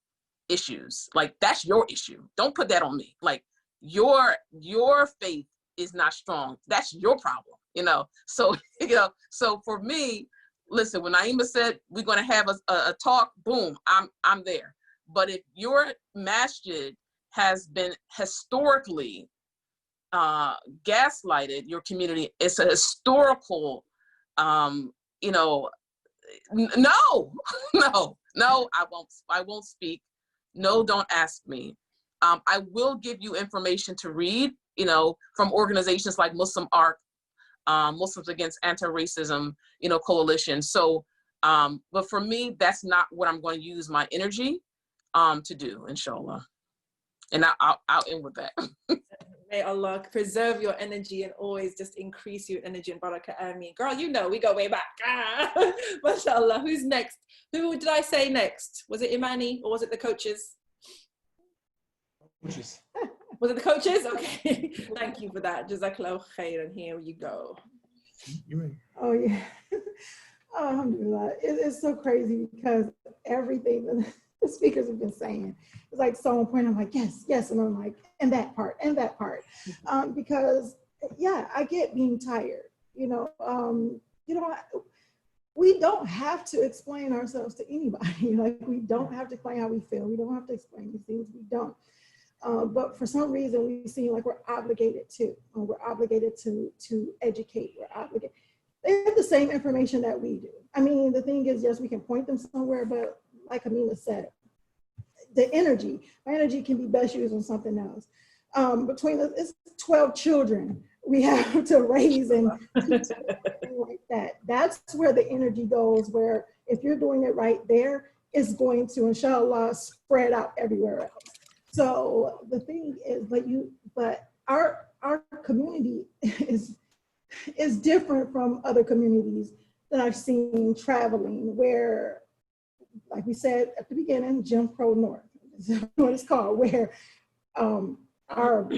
issues. Like, that's your issue. Don't put that on me. Like, your faith is not strong. That's your problem, you know? So, you know, so for me, listen, when Naima said we're going to have a talk, boom, I'm there. But if your masjid has been historically gaslighted your community, it's a historical, you know, no, I won't speak. No, don't ask me. I will give you information to read, you know, from organizations like Muslim ARC, Muslims Against Anti-Racism, you know, coalition. So, but for me, that's not what I'm going to use my energy to do, inshallah. And I'll end with that. May Allah preserve your energy and always just increase your energy and barakah. Ameen. Girl, you know, we go way back. MashaAllah. Who's next? Who did I say next? Was it Imani or was it the coaches? Coaches. Was it the coaches? Okay. Thank you for that. Jazakallah khair. And here you go. Oh, yeah. Alhamdulillah. It's so crazy because everything that the speakers have been saying is like so on point. I'm like, yes, yes. And I'm like, and that part, and that part. Because, yeah, I get being tired. You know, we don't have to explain ourselves to anybody. Like, we don't have to explain how we feel. We don't have to explain these things. We don't. But for some reason, we seem like we're obligated to. We're obligated to educate. We're obligated. They have the same information that we do. I mean, the thing is, yes, we can point them somewhere, but like Amina said, the energy, my energy can be best used on something else. Between us, it's 12 children we have to raise and like that. That's where the energy goes, where if you're doing it right there, it's going to, inshallah, spread out everywhere else. So the thing is, but our community is different from other communities that I've seen traveling, where, like we said at the beginning, Jim Crow North is what it's called, where our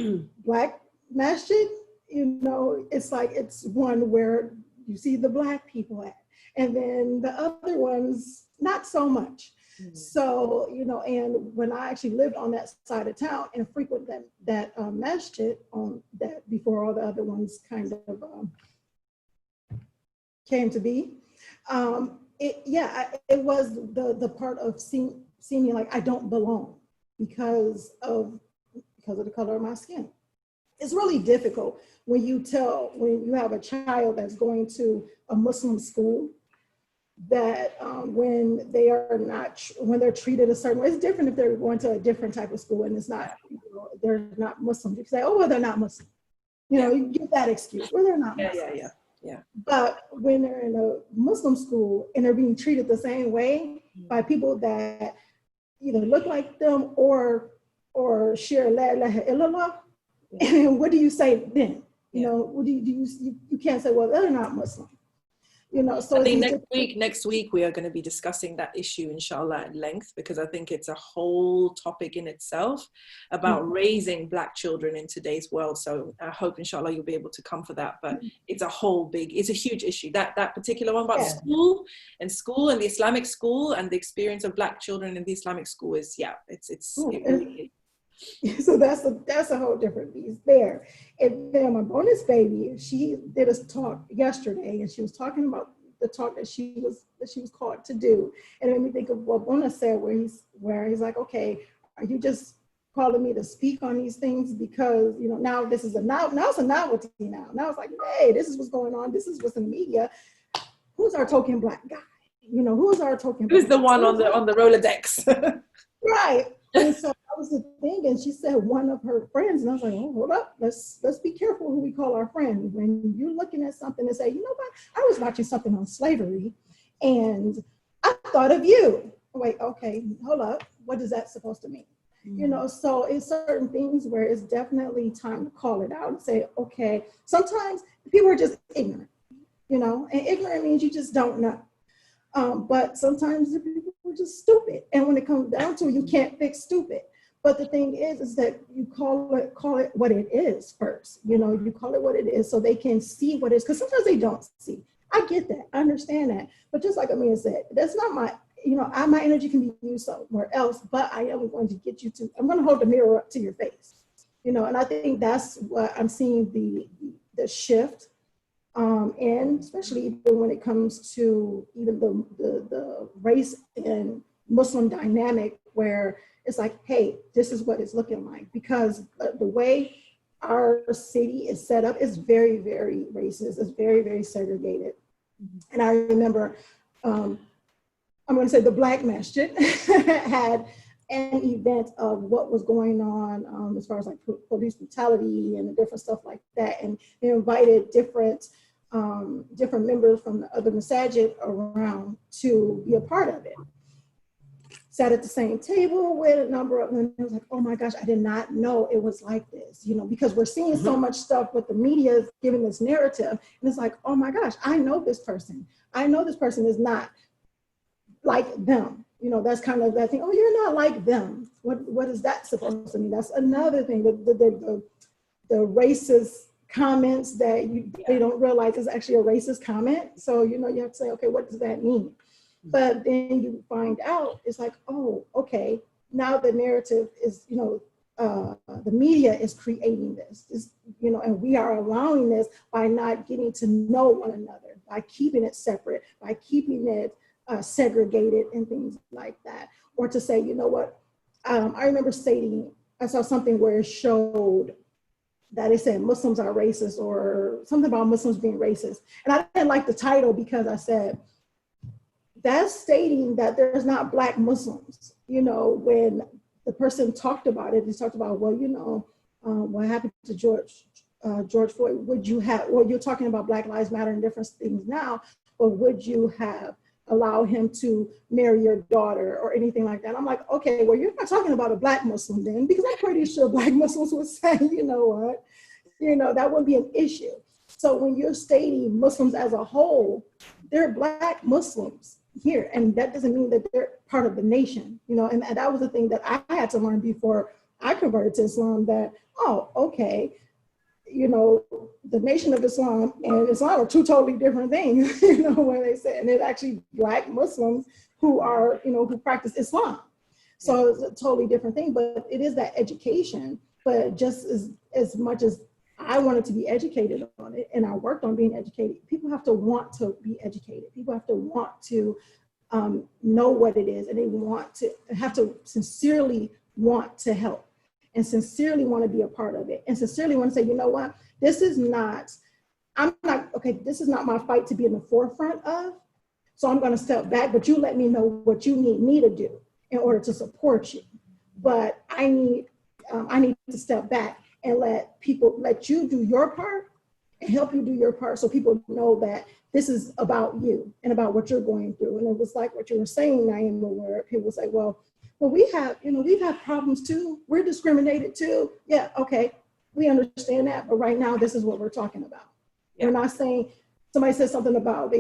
Black masjid, you know, it's like it's one where you see the Black people at, and then the other ones, not so much. So, you know, and when I actually lived on that side of town and frequent that masjid on that before all the other ones kind of came to be, it was the part of seeing me like I don't belong because of the color of my skin. It's really difficult when you have a child that's going to a Muslim school, that when they're treated a certain way. It's different if they're going to a different type of school and it's not, you know, they're not Muslim. You say, oh, well, they're not Muslim. You know, you give that excuse, well, they're not Muslim. Yeah. But when they're in a Muslim school and they're being treated the same way by people that either look like them or share la ilaha illallah, and what do you say then? You know, what do you can't say, well, they're not Muslim. You know, so I think next week we are going to be discussing that issue, inshallah, at length, because I think it's a whole topic in itself about raising Black children in today's world. So I hope, inshallah, you'll be able to come for that. But it's a huge issue. That particular one about school and the Islamic school and the experience of Black children in the Islamic school is, it really is. So that's a whole different beast there. And then my bonus baby, she did a talk yesterday, and she was talking about the talk that she was called to do, and it made me think of what Boonaa said, where he's like, okay, are you just calling me to speak on these things because, you know, now it's a novelty now. Now it's like, hey, this is what's going on. This is what's in the media. Who's our token Black guy? You know, who's our token? Who's the one on the Rolodex? Right. And so that was the thing, and she said one of her friends, and I was like, oh, hold up, let's be careful who we call our friend. When you're looking at something and say, you know what, I was watching something on slavery, and I thought of you. Wait, okay, hold up, what is that supposed to mean? You know, so it's certain things where it's definitely time to call it out and say, okay, sometimes people are just ignorant, you know, and ignorant means you just don't know. But sometimes the people are just stupid. And when it comes down to it, you can't fix stupid. But the thing is that you call it what it is first. You know, you call it what it is so they can see what it is. Because sometimes they don't see. I get that. I understand that. But just like Amina said, that's not my, you know, my energy can be used somewhere else, but I am going to get you to, I'm going to hold the mirror up to your face. You know, and I think that's what I'm seeing the shift And especially even when it comes to even the race and Muslim dynamic, where it's like, hey, this is what it's looking like, because the way our city is set up is very, very racist. It's very, very segregated. And I remember, I'm going to say the Black Masjid had an event of what was going on as far as like police brutality and different stuff like that. And they invited different members from the other masajid around to be a part of it. Sat at the same table with a number of them. It was like, oh my gosh, I did not know it was like this, because we're seeing so much stuff with the media is giving this narrative. And it's like, oh my gosh, I know this person. I know this person is not like them. That's kind of that thing. Oh, you're not like them. What is that supposed to mean? That's another thing. The racist comments that they don't realize is actually a racist comment. So, you have to say, okay, what does that mean? But then you find out, it's like, oh, okay, now the narrative is, the media is creating this, and we are allowing this by not getting to know one another, by keeping it separate, by keeping it segregated and things like that. Or to say, you know what, I remember I saw something where it showed that it said Muslims are racist or something about Muslims being racist. And I didn't like the title because I said, that's stating that there's not Black Muslims. When the person talked about it, he talked about, well, what happened to George Floyd, you're talking about Black Lives Matter and different things now, but would you have allowed him to marry your daughter or anything like that? I'm like, okay, well, you're not talking about a Black Muslim then, because I'm pretty sure Black Muslims would say, you know what, that wouldn't be an issue. So when you're stating Muslims as a whole, they're Black Muslims here, and that doesn't mean that they're part of the nation, and that was the thing that I had to learn before I converted to Islam, that, oh, okay, the Nation of Islam and Islam are two totally different things, where they say, and it's actually Black Muslims who are, who practice Islam. So it's a totally different thing, but it is that education. But just as much as I wanted to be educated on it, and I worked on being educated, people have to want to be educated. People have to want to know what it is, and they have to sincerely want to help, and sincerely want to be a part of it, and sincerely want to say, you know what, this is not my fight to be in the forefront of, so I'm going to step back, but you let me know what you need me to do in order to support you. But I need to step back and let you do your part and help you do your part, so people know that this is about you and about what you're going through. And it was like what you were saying, Naima, where people say, well, we've had problems too. We're discriminated too. Yeah, okay, we understand that. But right now, this is what we're talking about. Yeah. We're not saying, somebody said something about,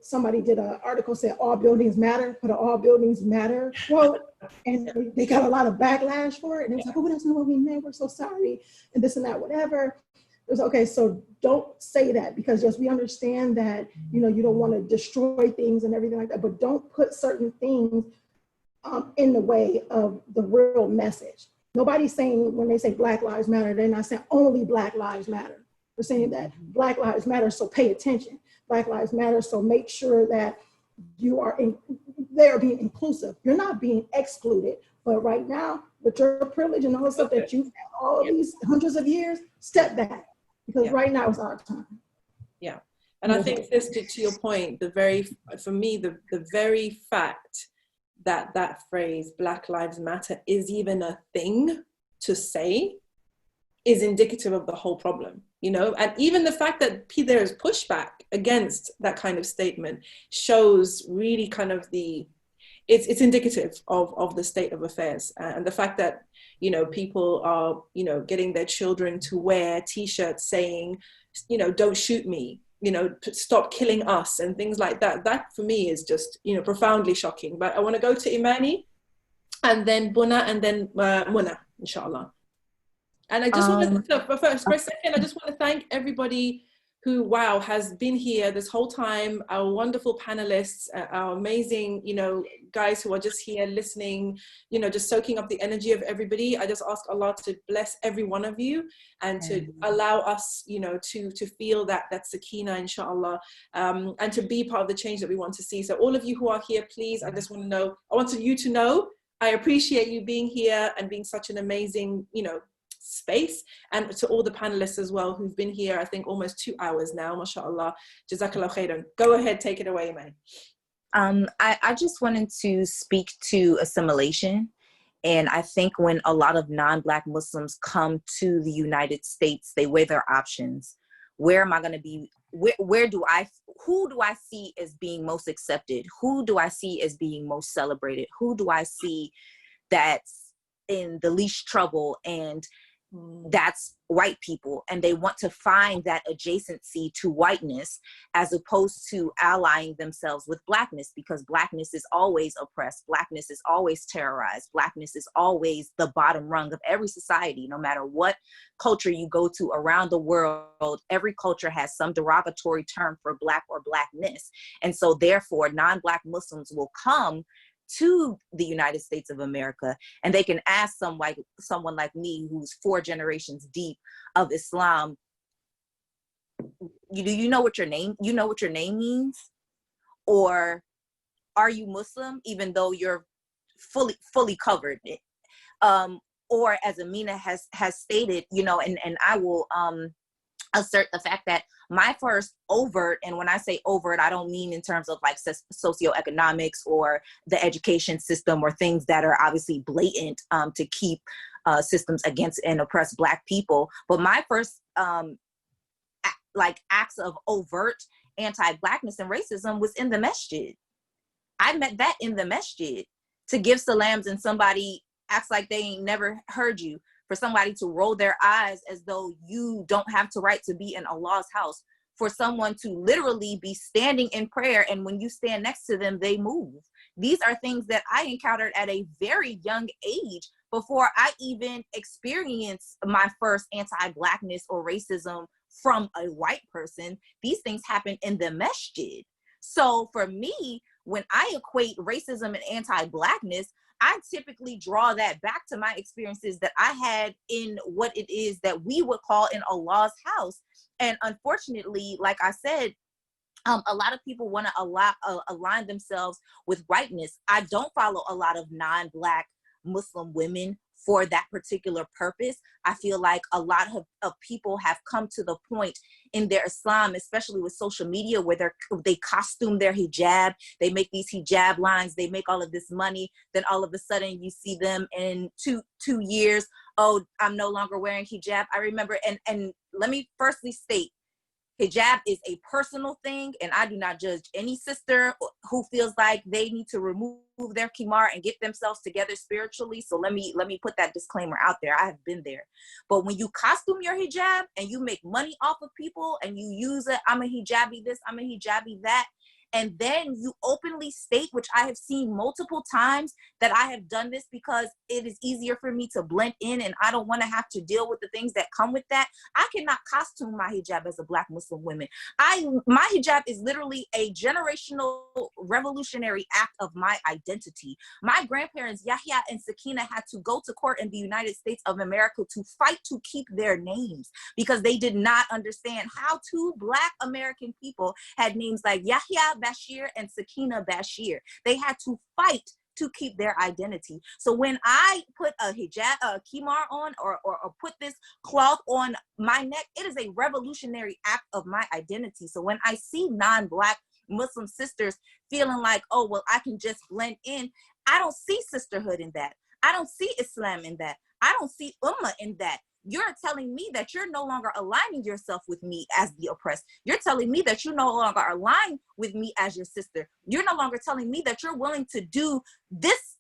somebody did an article said all buildings matter, put an all buildings matter quote, and they got a lot of backlash for it. And it was like, oh, that's not what we meant. We're so sorry. And this and that, whatever. It was okay, so don't say that, because yes, we understand that, you don't want to destroy things and everything like that, but don't put certain things in the way of the real message. Nobody's saying, when they say Black Lives Matter, they're not saying only Black Lives Matter. They're saying that Black Lives Matter, so pay attention. Black Lives Matter, so make sure that they are being inclusive. You're not being excluded. But right now, with your privilege and all the stuff that you've had all these hundreds of years, step back, because right now is our time. Yeah, and I think this, to your point, the very fact that phrase Black Lives Matter is even a thing to say is indicative of the whole problem, and even the fact that there is pushback against that kind of statement shows really kind of it's indicative of the state of affairs, and the fact that people are getting their children to wear t-shirts saying don't shoot me, stop killing us, and things like that. That for me is just profoundly shocking. But I want to go to Imani, and then Boonaa, and then Muna, inshallah. And I just want to, for a second, I just want to thank everybody who, wow, has been here this whole time, our wonderful panelists, our amazing, you know, guys who are just here listening, you know, just soaking up the energy of everybody. I just ask Allah to bless every one of you and to allow us, you know, to feel that sakina, inshallah, and to be part of the change that we want to see. So all of you who are here, please, I just want to know, I want you to know, I appreciate you being here and being such an amazing, you know, space, and to all the panelists as well who've been here, I think almost 2 hours now, mashallah. Jazakallah khairan. Go ahead, take it away, Imani. I just wanted to speak to assimilation. And I think when a lot of non-Black Muslims come to the United States, they weigh their options. Where am I going to be? Who do I see as being most accepted? Who do I see as being most celebrated? Who do I see that's in the least trouble? And that's white people, and they want to find that adjacency to whiteness as opposed to allying themselves with Blackness, because Blackness is always oppressed, Blackness is always terrorized, Blackness is always the bottom rung of every society. No matter what culture you go to around the world, every culture has some derogatory term for Black or Blackness. And so therefore non-Black Muslims will come to the United States of America, and they can ask someone like me who's 4 generations deep of Islam, you know what your name means? Or are you Muslim, even though you're fully covered? Or as Amina has stated, you know, and I will assert the fact that my first overt, and when I say overt, I don't mean in terms of like socioeconomics or the education system or things that are obviously blatant to keep systems against and oppress Black people. But my first acts of overt anti-Blackness and racism was in the masjid. I met that in the masjid, to give salams and somebody acts like they ain't never heard you, for somebody to roll their eyes as though you don't have the right to be in Allah's house, for someone to literally be standing in prayer, and when you stand next to them, they move. These are things that I encountered at a very young age before I even experienced my first anti-Blackness or racism from a white person. These things happen in the masjid. So for me, when I equate racism and anti-Blackness, I typically draw that back to my experiences that I had in what it is that we would call in Allah's house. And unfortunately, like I said, a lot of people want to align themselves with whiteness. I don't follow a lot of non-Black Muslim women for that particular purpose. I feel like a lot of people have come to the point in their Islam, especially with social media, where they costume their hijab, they make these hijab lines, they make all of this money, then all of a sudden you see them in two years, oh, I'm no longer wearing hijab. I remember, and let me firstly state, hijab is a personal thing, and I do not judge any sister who feels like they need to remove their kimar and get themselves together spiritually. So let me put that disclaimer out there. I have been there. But when you costume your hijab and you make money off of people and you use it, I'm a hijabi this, I'm a hijabi that, and then you openly state, which I have seen multiple times, that I have done this because it is easier for me to blend in and I don't want to have to deal with the things that come with that. I cannot costume my hijab as a Black Muslim woman. My hijab is literally a generational revolutionary act of my identity. My grandparents, Yahya and Sakina, had to go to court in the United States of America to fight to keep their names because they did not understand how 2 Black American people had names like Yahya Bashir and Sakina Bashir. They had to fight to keep their identity. So when I put a hijab, a kimar on, or put this cloth on my neck, it is a revolutionary act of my identity. So when I see non-Black Muslim sisters feeling like, oh, well, I can just blend in, I don't see sisterhood in that. I don't see Islam in that. I don't see Ummah in that. You're telling me that you're no longer aligning yourself with me as the oppressed. You're telling me that you no longer align with me as your sister. You're no longer telling me that you're willing to do this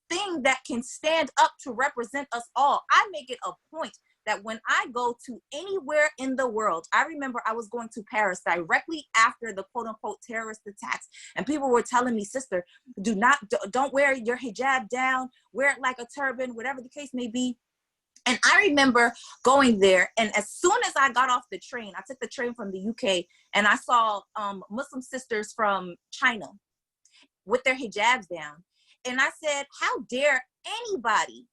thing that can stand up to represent us all. I make it a point that when I go to anywhere in the world, I remember I was going to Paris directly after the quote unquote terrorist attacks, and people were telling me, sister, don't wear your hijab down, wear it like a turban, whatever the case may be. And I remember going there, and as soon as I got off the train, I took the train from the UK, and I saw Muslim sisters from China with their hijabs down. And I said, how dare anybody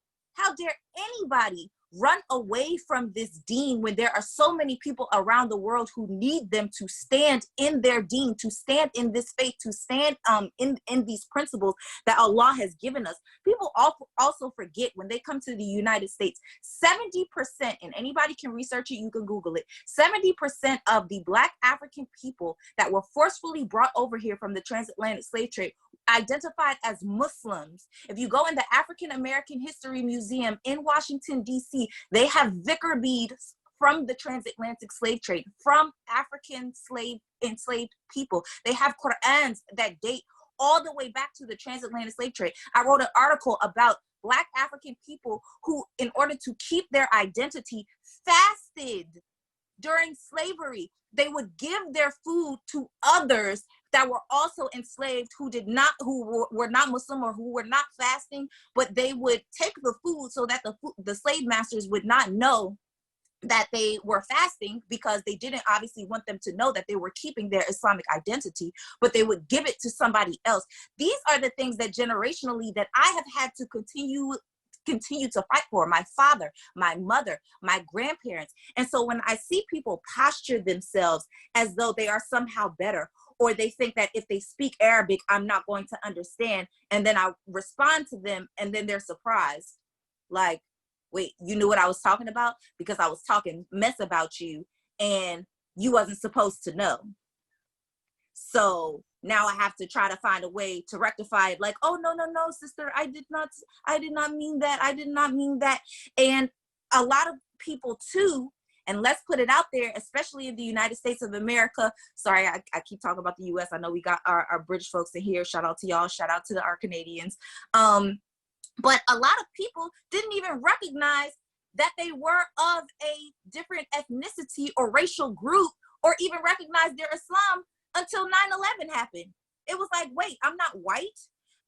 run away from this deen when there are so many people around the world who need them to stand in their deen, to stand in this faith, to stand in these principles that Allah has given us. People also forget when they come to the United States, 70%, and anybody can research it, you can Google it, 70% of the Black African people that were forcefully brought over here from the transatlantic slave trade identified as Muslims. If you go in the African American History Museum in Washington, D.C., they have vicar beads from the transatlantic slave trade, from African enslaved people. They have Qur'ans that date all the way back to the transatlantic slave trade. I wrote an article about Black African people who, in order to keep their identity, fasted during slavery. They would give their food to others that were also enslaved who were not Muslim or who were not fasting, but they would take the food so that the slave masters would not know that they were fasting, because they didn't obviously want them to know that they were keeping their Islamic identity, but they would give it to somebody else. These are the things that generationally that I have had to continue to fight for. My father, my mother, my grandparents. And so when I see people posture themselves as though they are somehow better, or they think that if they speak Arabic, I'm not going to understand, and then I respond to them and then they're surprised. Like, wait, you knew what I was talking about? Because I was talking mess about you and you wasn't supposed to know. So now I have to try to find a way to rectify it. Like, oh, no, sister, I did not mean that. I did not mean that. And a lot of people too, and let's put it out there, especially in the United States of America. Sorry, I keep talking about the US. I know we got our British folks in here. Shout out to y'all. Shout out to our Canadians. But a lot of people didn't even recognize that they were of a different ethnicity or racial group, or even recognize their Islam until 9/11 happened. It was like, wait, I'm not white.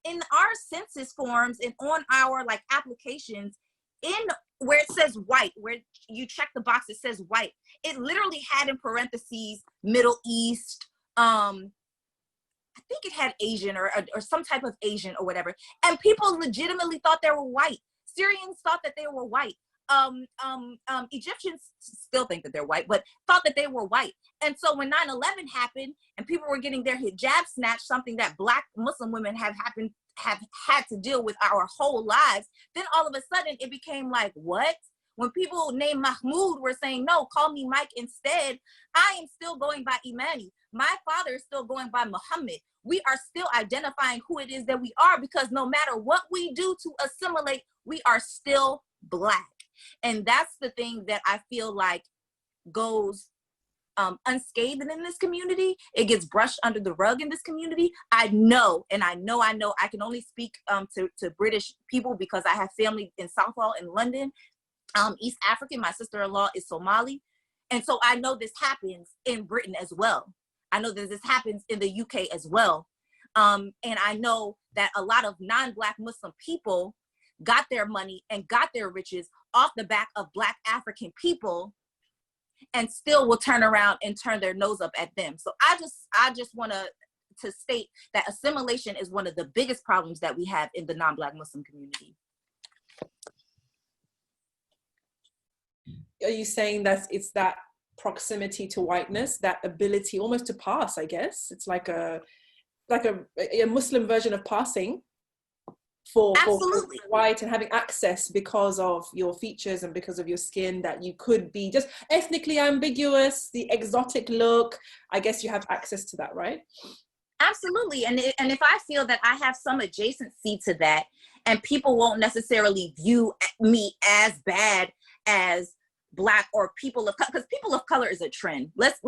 In our census forms and on our like applications, in where it says white, where you check the box, it says white. It literally had in parentheses Middle East. I think it had Asian or some type of Asian or whatever. And people legitimately thought they were white. Syrians thought that they were white. Egyptians still think that they're white, but thought that they were white. And so when 9/11 happened and people were getting their hijab snatched, something that Black Muslim women have had to deal with our whole lives, then all of a sudden it became like, what? When people named Mahmoud were saying, no, call me Mike instead, I am still going by Imani. My father is still going by Muhammad. We are still identifying who it is that we are, because no matter what we do to assimilate, we are still Black. And that's the thing that I feel like goes unscathed in this community. It gets brushed under the rug in this community. I know I can only speak to British people because I have family in Southall in London, East African. My sister-in-law is Somali. And so I know this happens in Britain as well. I know that this happens in the UK as well. And I know that a lot of non-Black Muslim people got their money and got their riches off the back of Black African people, and still will turn around and turn their nose up at them. So I just want to state that assimilation is one of the biggest problems that we have in the non-Black Muslim community. Are you saying that it's that proximity to whiteness, that ability almost to pass, I guess? It's like a Muslim version of passing for white, and having access because of your features and because of your skin, that you could be just ethnically ambiguous, the exotic look. I guess you have access to that, right? Absolutely. And if I feel that I have some adjacency to that, and people won't necessarily view me as bad as Black or people of color, because people of color is a trend. Let's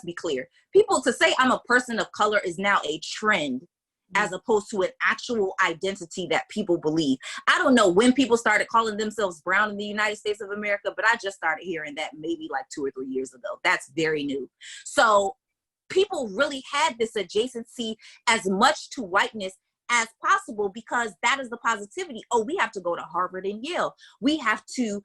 be clear. People to say I'm a person of color is now a trend, as opposed to an actual identity that people believe. I don't know when people started calling themselves brown in the United States of America, but I just started hearing that maybe like 2 or 3 years ago. That's very new. So people really had this adjacency as much to whiteness as possible, because that is the positivity. Oh, we have to go to Harvard and Yale. We have to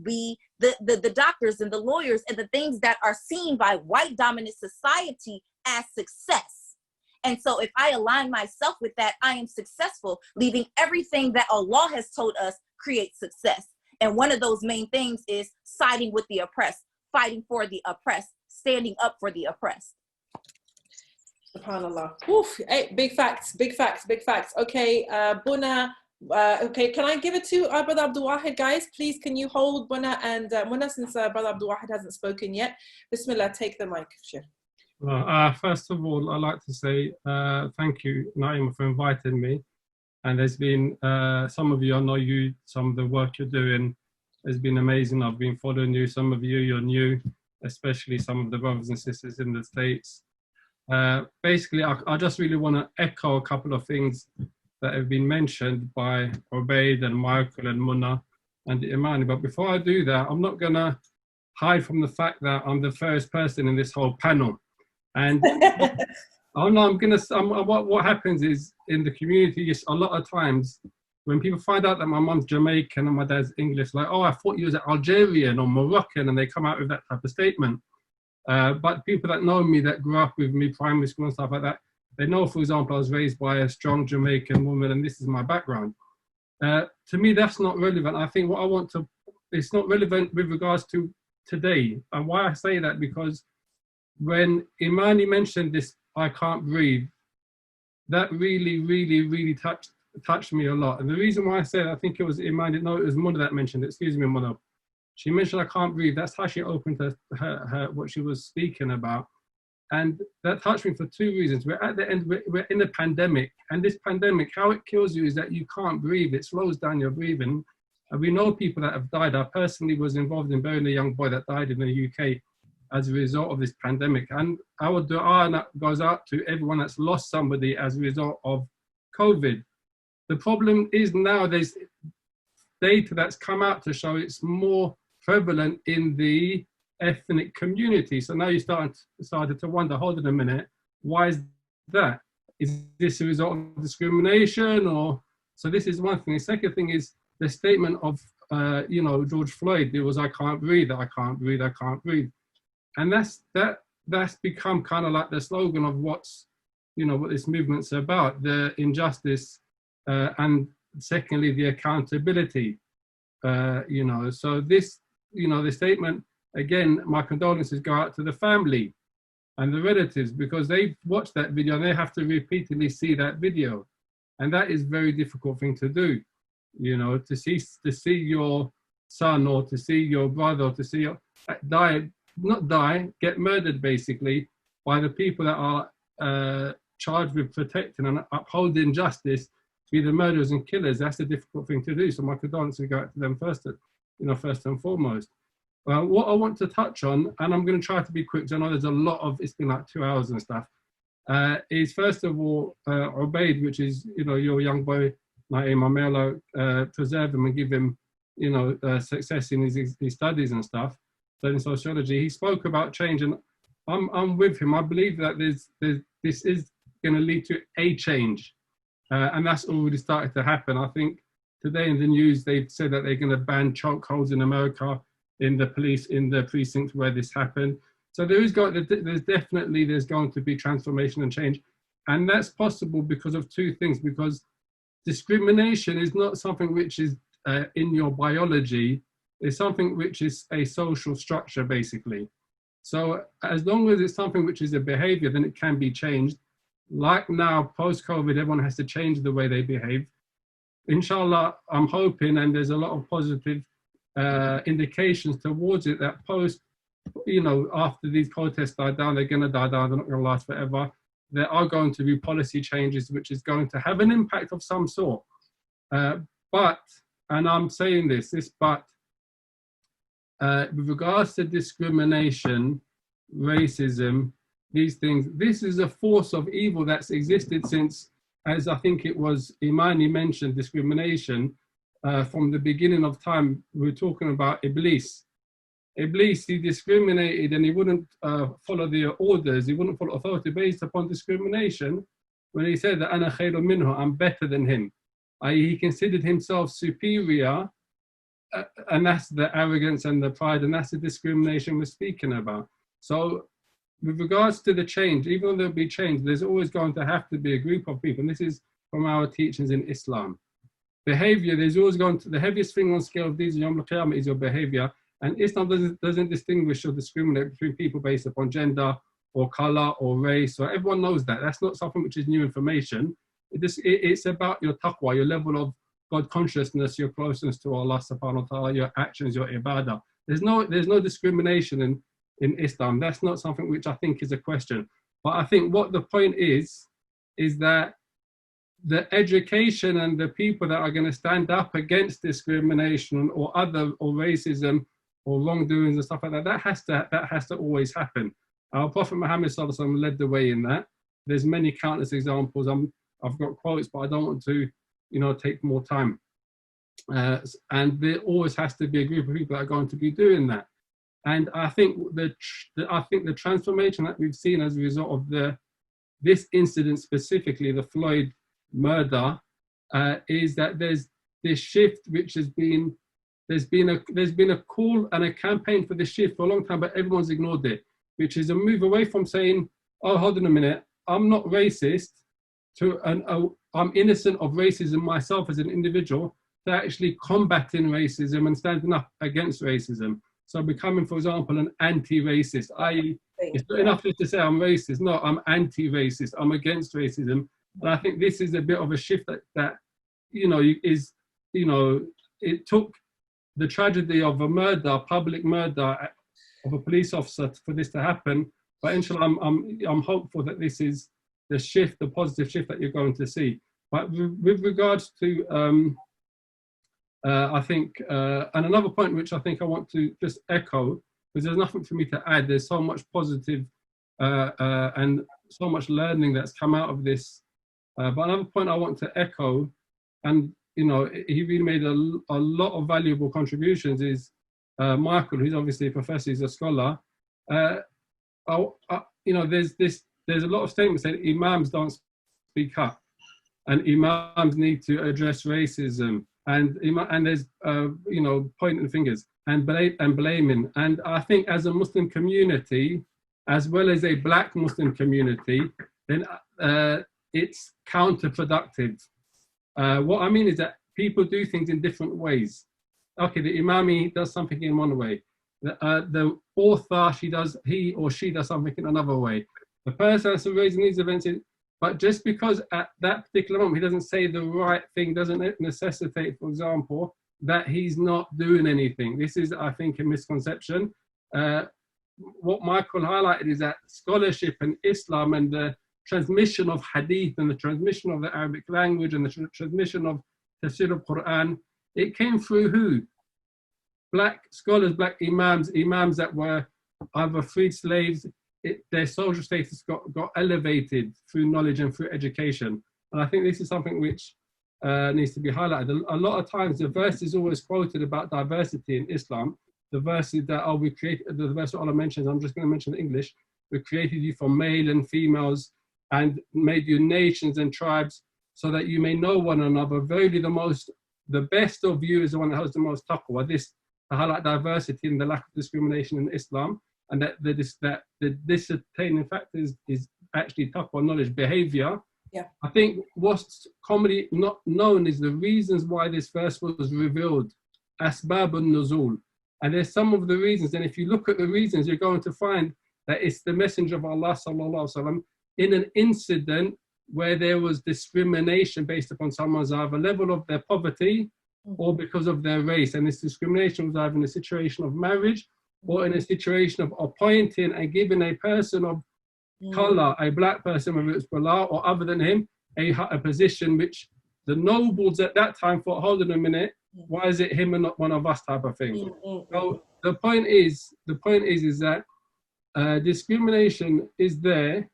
be the doctors and the lawyers and the things that are seen by white dominant society as success. And so if I align myself with that, I am successful, leaving everything that Allah has told us creates success. And one of those main things is siding with the oppressed, fighting for the oppressed, standing up for the oppressed. SubhanAllah. Oof, hey, big facts, big facts, big facts. Okay, Boonaa, okay, can I give it to Brother Abdul-Wahid, guys? Please, can you hold Boonaa and Boonaa, since Brother Abdul-Wahid hasn't spoken yet? Bismillah, take the mic. Sure. Well, first of all, I'd like to say thank you, Naima, for inviting me. And there's been, some of you, I know you, some of the work you're doing has been amazing. I've been following you. Some of you, you're new, especially some of the brothers and sisters in the States. Basically, I just really want to echo a couple of things that have been mentioned by Ubaid and Michael and Munna and Imani. But before I do that, I'm not going to hide from the fact that I'm the first person in this whole panel. And what happens is, in the community, a lot of times when people find out that my mum's Jamaican and my dad's English, like, oh, I thought you was Algerian or Moroccan, and they come out with that type of statement. But people that know me, that grew up with me, primary school and stuff like that, they know, for example, I was raised by a strong Jamaican woman and this is my background. To me, that's not relevant. I think what I want to, it's not relevant with regards to today. And why I say that, because when Imani mentioned this, I can't breathe, that really touched me a lot. And the reason why I said, I think it was Imani, no, it was Munna that mentioned it, excuse me, Munna. She mentioned I can't breathe. That's how she opened her what she was speaking about. And that touched me for two reasons. We're at the end, we're in a pandemic. And this pandemic, how it kills you is that you can't breathe. It slows down your breathing. And we know people that have died. I personally was involved in burying a young boy that died in the UK as a result of this pandemic. And our dua goes out to everyone that's lost somebody as a result of COVID. The problem is now there's data that's come out to show it's more prevalent in the ethnic community. So now you started to wonder, hold on a minute, why is that? Is this a result of discrimination? Or so this is one thing. The second thing is the statement of George Floyd. It was, I can't breathe, I can't breathe, I can't breathe. And that's become kind of like the slogan of what's, what this movement's about, the injustice, and secondly, the accountability. So this, the statement, again, my condolences go out to the family and the relatives, because they've watched that video and they have to repeatedly see that video. And that is a very difficult thing to do, to see your son or to see your brother or to see your get murdered basically by the people that are charged with protecting and upholding justice, be the murderers and killers. That's a difficult thing to do. So my condolences go out to them first and foremost. What I want to touch on, and I'm going to try to be quick because I know there's a lot of, it's been like 2 hours and stuff, is first of all, Ubaid, which is, your young boy, Naima, may Allah preserve him and give him, success in his studies and stuff, studying sociology. He spoke about change, and I'm with him. I believe that this is going to lead to a change, and that's already started to happen. I think today in the news, they've said that they're going to ban chokeholds in America, in the police, in the precinct where this happened. So there's going to be transformation and change. And that's possible because of two things, because discrimination is not something which is in your biology, it's something which is a social structure, basically. So as long as it's something which is a behavior, then it can be changed. Like now, post-COVID, everyone has to change the way they behave. Inshallah, I'm hoping, and there's a lot of positive indications towards it, that after these protests die down, they're going to die down, they're not going to last forever. There are going to be policy changes which is going to have an impact of some sort. But, and I'm saying this, but with regards to discrimination, racism, these things, this is a force of evil that's existed since, as I think it was Imani mentioned, discrimination. From the beginning of time, we were talking about Iblis. Iblis, he discriminated and he wouldn't follow the orders, he wouldn't follow authority based upon discrimination. when he said that ana khayrun minhu, I'm better than him, i.e. he considered himself superior, and that's the arrogance and the pride, and that's the discrimination we're speaking about. So with regards to the change, even though there'll be change, there's always going to have to be a group of people, and this is from our teachings in Islam. Behavior, there's always going to, the heaviest thing on the scale of these Yawm al-Qiyamah is your behavior, and Islam doesn't distinguish or discriminate between people based upon gender or color or race, or everyone knows that. That's not something which is new information. It's about your taqwa, your level of God consciousness, your closeness to Allah subhanahu wa ta'ala, your actions, your ibadah. There's no discrimination in Islam. That's not something which I think is a question. But I think what the point is that the education and the people that are going to stand up against discrimination or racism or wrongdoings and stuff like that, that has to always happen. Our Prophet Muhammad sallallahu alaihi wasallam led the way in that. There's many countless examples. I've got quotes, but I don't want to, take more time. And there always has to be a group of people that are going to be doing that. And I think the transformation that we've seen as a result of this incident specifically, the Floyd murder, is that there's this shift which has been, there's been a call and a campaign for this shift for a long time, but everyone's ignored it, which is a move away from saying, oh, hold on a minute, I'm not racist, to I'm innocent of racism myself as an individual, to actually combating racism and standing up against racism. So becoming, for example, an anti-racist, i.e. it's not enough just to say I'm racist. No, I'm anti-racist, I'm against racism. And I think this is a bit of a shift that it took the tragedy of a murder, public murder of a police officer for this to happen. But inshallah, I'm hopeful that this is the shift, the positive shift that you're going to see. But with regards to, I think, and another point which I think I want to just echo, because there's nothing for me to add, there's so much positive and so much learning that's come out of this. But another point I want to echo, and he really made a lot of valuable contributions, is Michael, who's obviously a professor, he's a scholar. There's a lot of statements saying imams don't speak up, and imams need to address racism, and there's pointing fingers and blaming. And I think as a Muslim community, as well as a Black Muslim community, then it's counterproductive. What I mean is that people do things in different ways. Okay, the imami does something in one way. The author, he or she does something in another way. The person that's raising these events, but just because at that particular moment he doesn't say the right thing, doesn't necessitate, for example, that he's not doing anything. This is, I think, a misconception. What Michael highlighted is that scholarship and Islam and the transmission of hadith and the transmission of the Arabic language and the transmission of tafsir al-Quran, it came through who? Black scholars, Black imams that were either freed slaves. Their social status got elevated through knowledge and through education. And I think this is something which needs to be highlighted. A lot of times the verse is always quoted about diversity in Islam. The verse is that, the verse that Allah mentions, I'm just going to mention in English, we created you from male and females and made you nations and tribes so that you may know one another. Verily the best of you is the one that has the most taqwa. This to highlight diversity and the lack of discrimination in Islam, and that the discerning factor is actually taqwa, knowledge, behavior. Yeah. I think what's commonly not known is the reasons why this verse was revealed, asbab al-nuzul. And there's some of the reasons, and if you look at the reasons, you're going to find that it's the Messenger of Allah sallallahu alaihi wasallam in an incident where there was discrimination based upon someone's either level of their poverty or because of their race. And this discrimination was either in a situation of marriage or in a situation of appointing and giving a person of color, a Black person, whether it's Bala or other than him, a position which the nobles at that time thought, hold on a minute, why is it him and not one of us type of thing? So the point is that discrimination is there,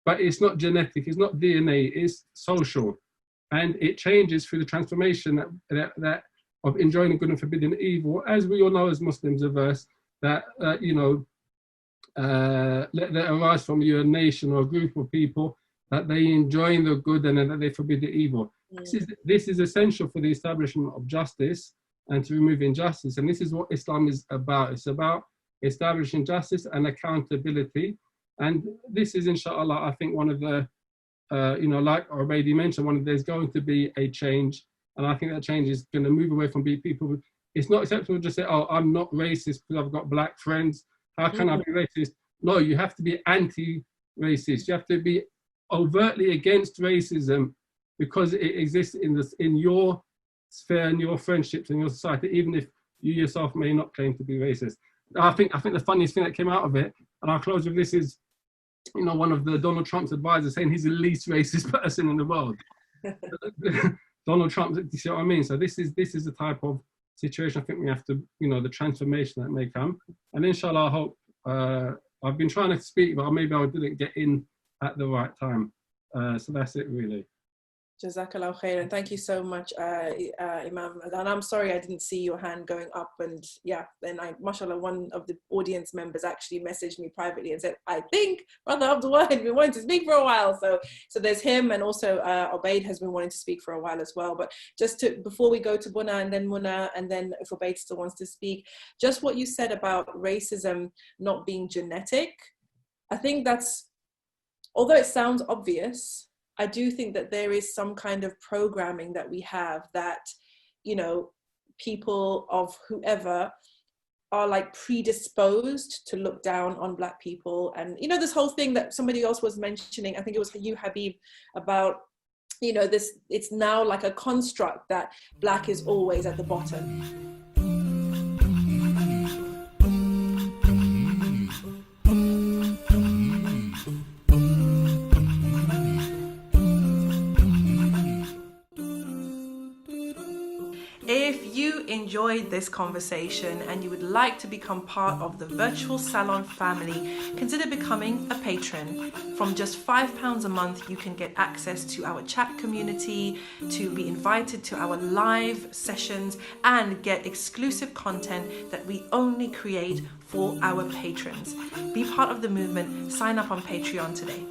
but it's not genetic, it's not DNA, it's social. And it changes through the transformation that of enjoying good and forbidding evil. As we all know as Muslims, a verse that, let there arise from you a nation or a group of people that they enjoy the good and that they forbid the evil. This is essential for the establishment of justice and to remove injustice. And this is what Islam is about. It's about establishing justice and accountability. And this is, inshallah, I think one of the, like Ubaidi mentioned, there's going to be a change. And I think that change is going to move away from being people. It's not acceptable to just say, oh, I'm not racist because I've got black friends. How can I be racist? No, you have to be anti-racist. You have to be overtly against racism because it exists in your sphere and your friendships and your society, even if you yourself may not claim to be racist. I think the funniest thing that came out of it, and I'll close with this, is one of the Donald Trump's advisors saying he's the least racist person in the world. Donald Trump, you see what I mean? So this is the type of situation I think we have to, the transformation that may come. And inshallah, I hope, I've been trying to speak, but maybe I didn't get in at the right time. So that's it really. Jazakallah khair, and thank you so much, Imam. And I'm sorry I didn't see your hand going up. And yeah, then mashallah, one of the audience members actually messaged me privately and said, I think Brother Abdul-Wahid been wanting to speak for a while. So there's him, and also Ubaid has been wanting to speak for a while as well. But just before we go to Boonaa and then Muna, and then if Ubaid still wants to speak, just what you said about racism not being genetic, I think that's, although it sounds obvious, I do think that there is some kind of programming that we have that, people of whoever are like predisposed to look down on black people. And, this whole thing that somebody else was mentioning, I think it was you, Habib, about, it's now like a construct that black is always at the bottom. If you enjoyed this conversation and you would like to become part of the Virtual Salon family, consider becoming a patron. From just £5 a month, you can get access to our chat community, to be invited to our live sessions, and get exclusive content that we only create for our patrons. Be part of the movement. Sign up on Patreon today.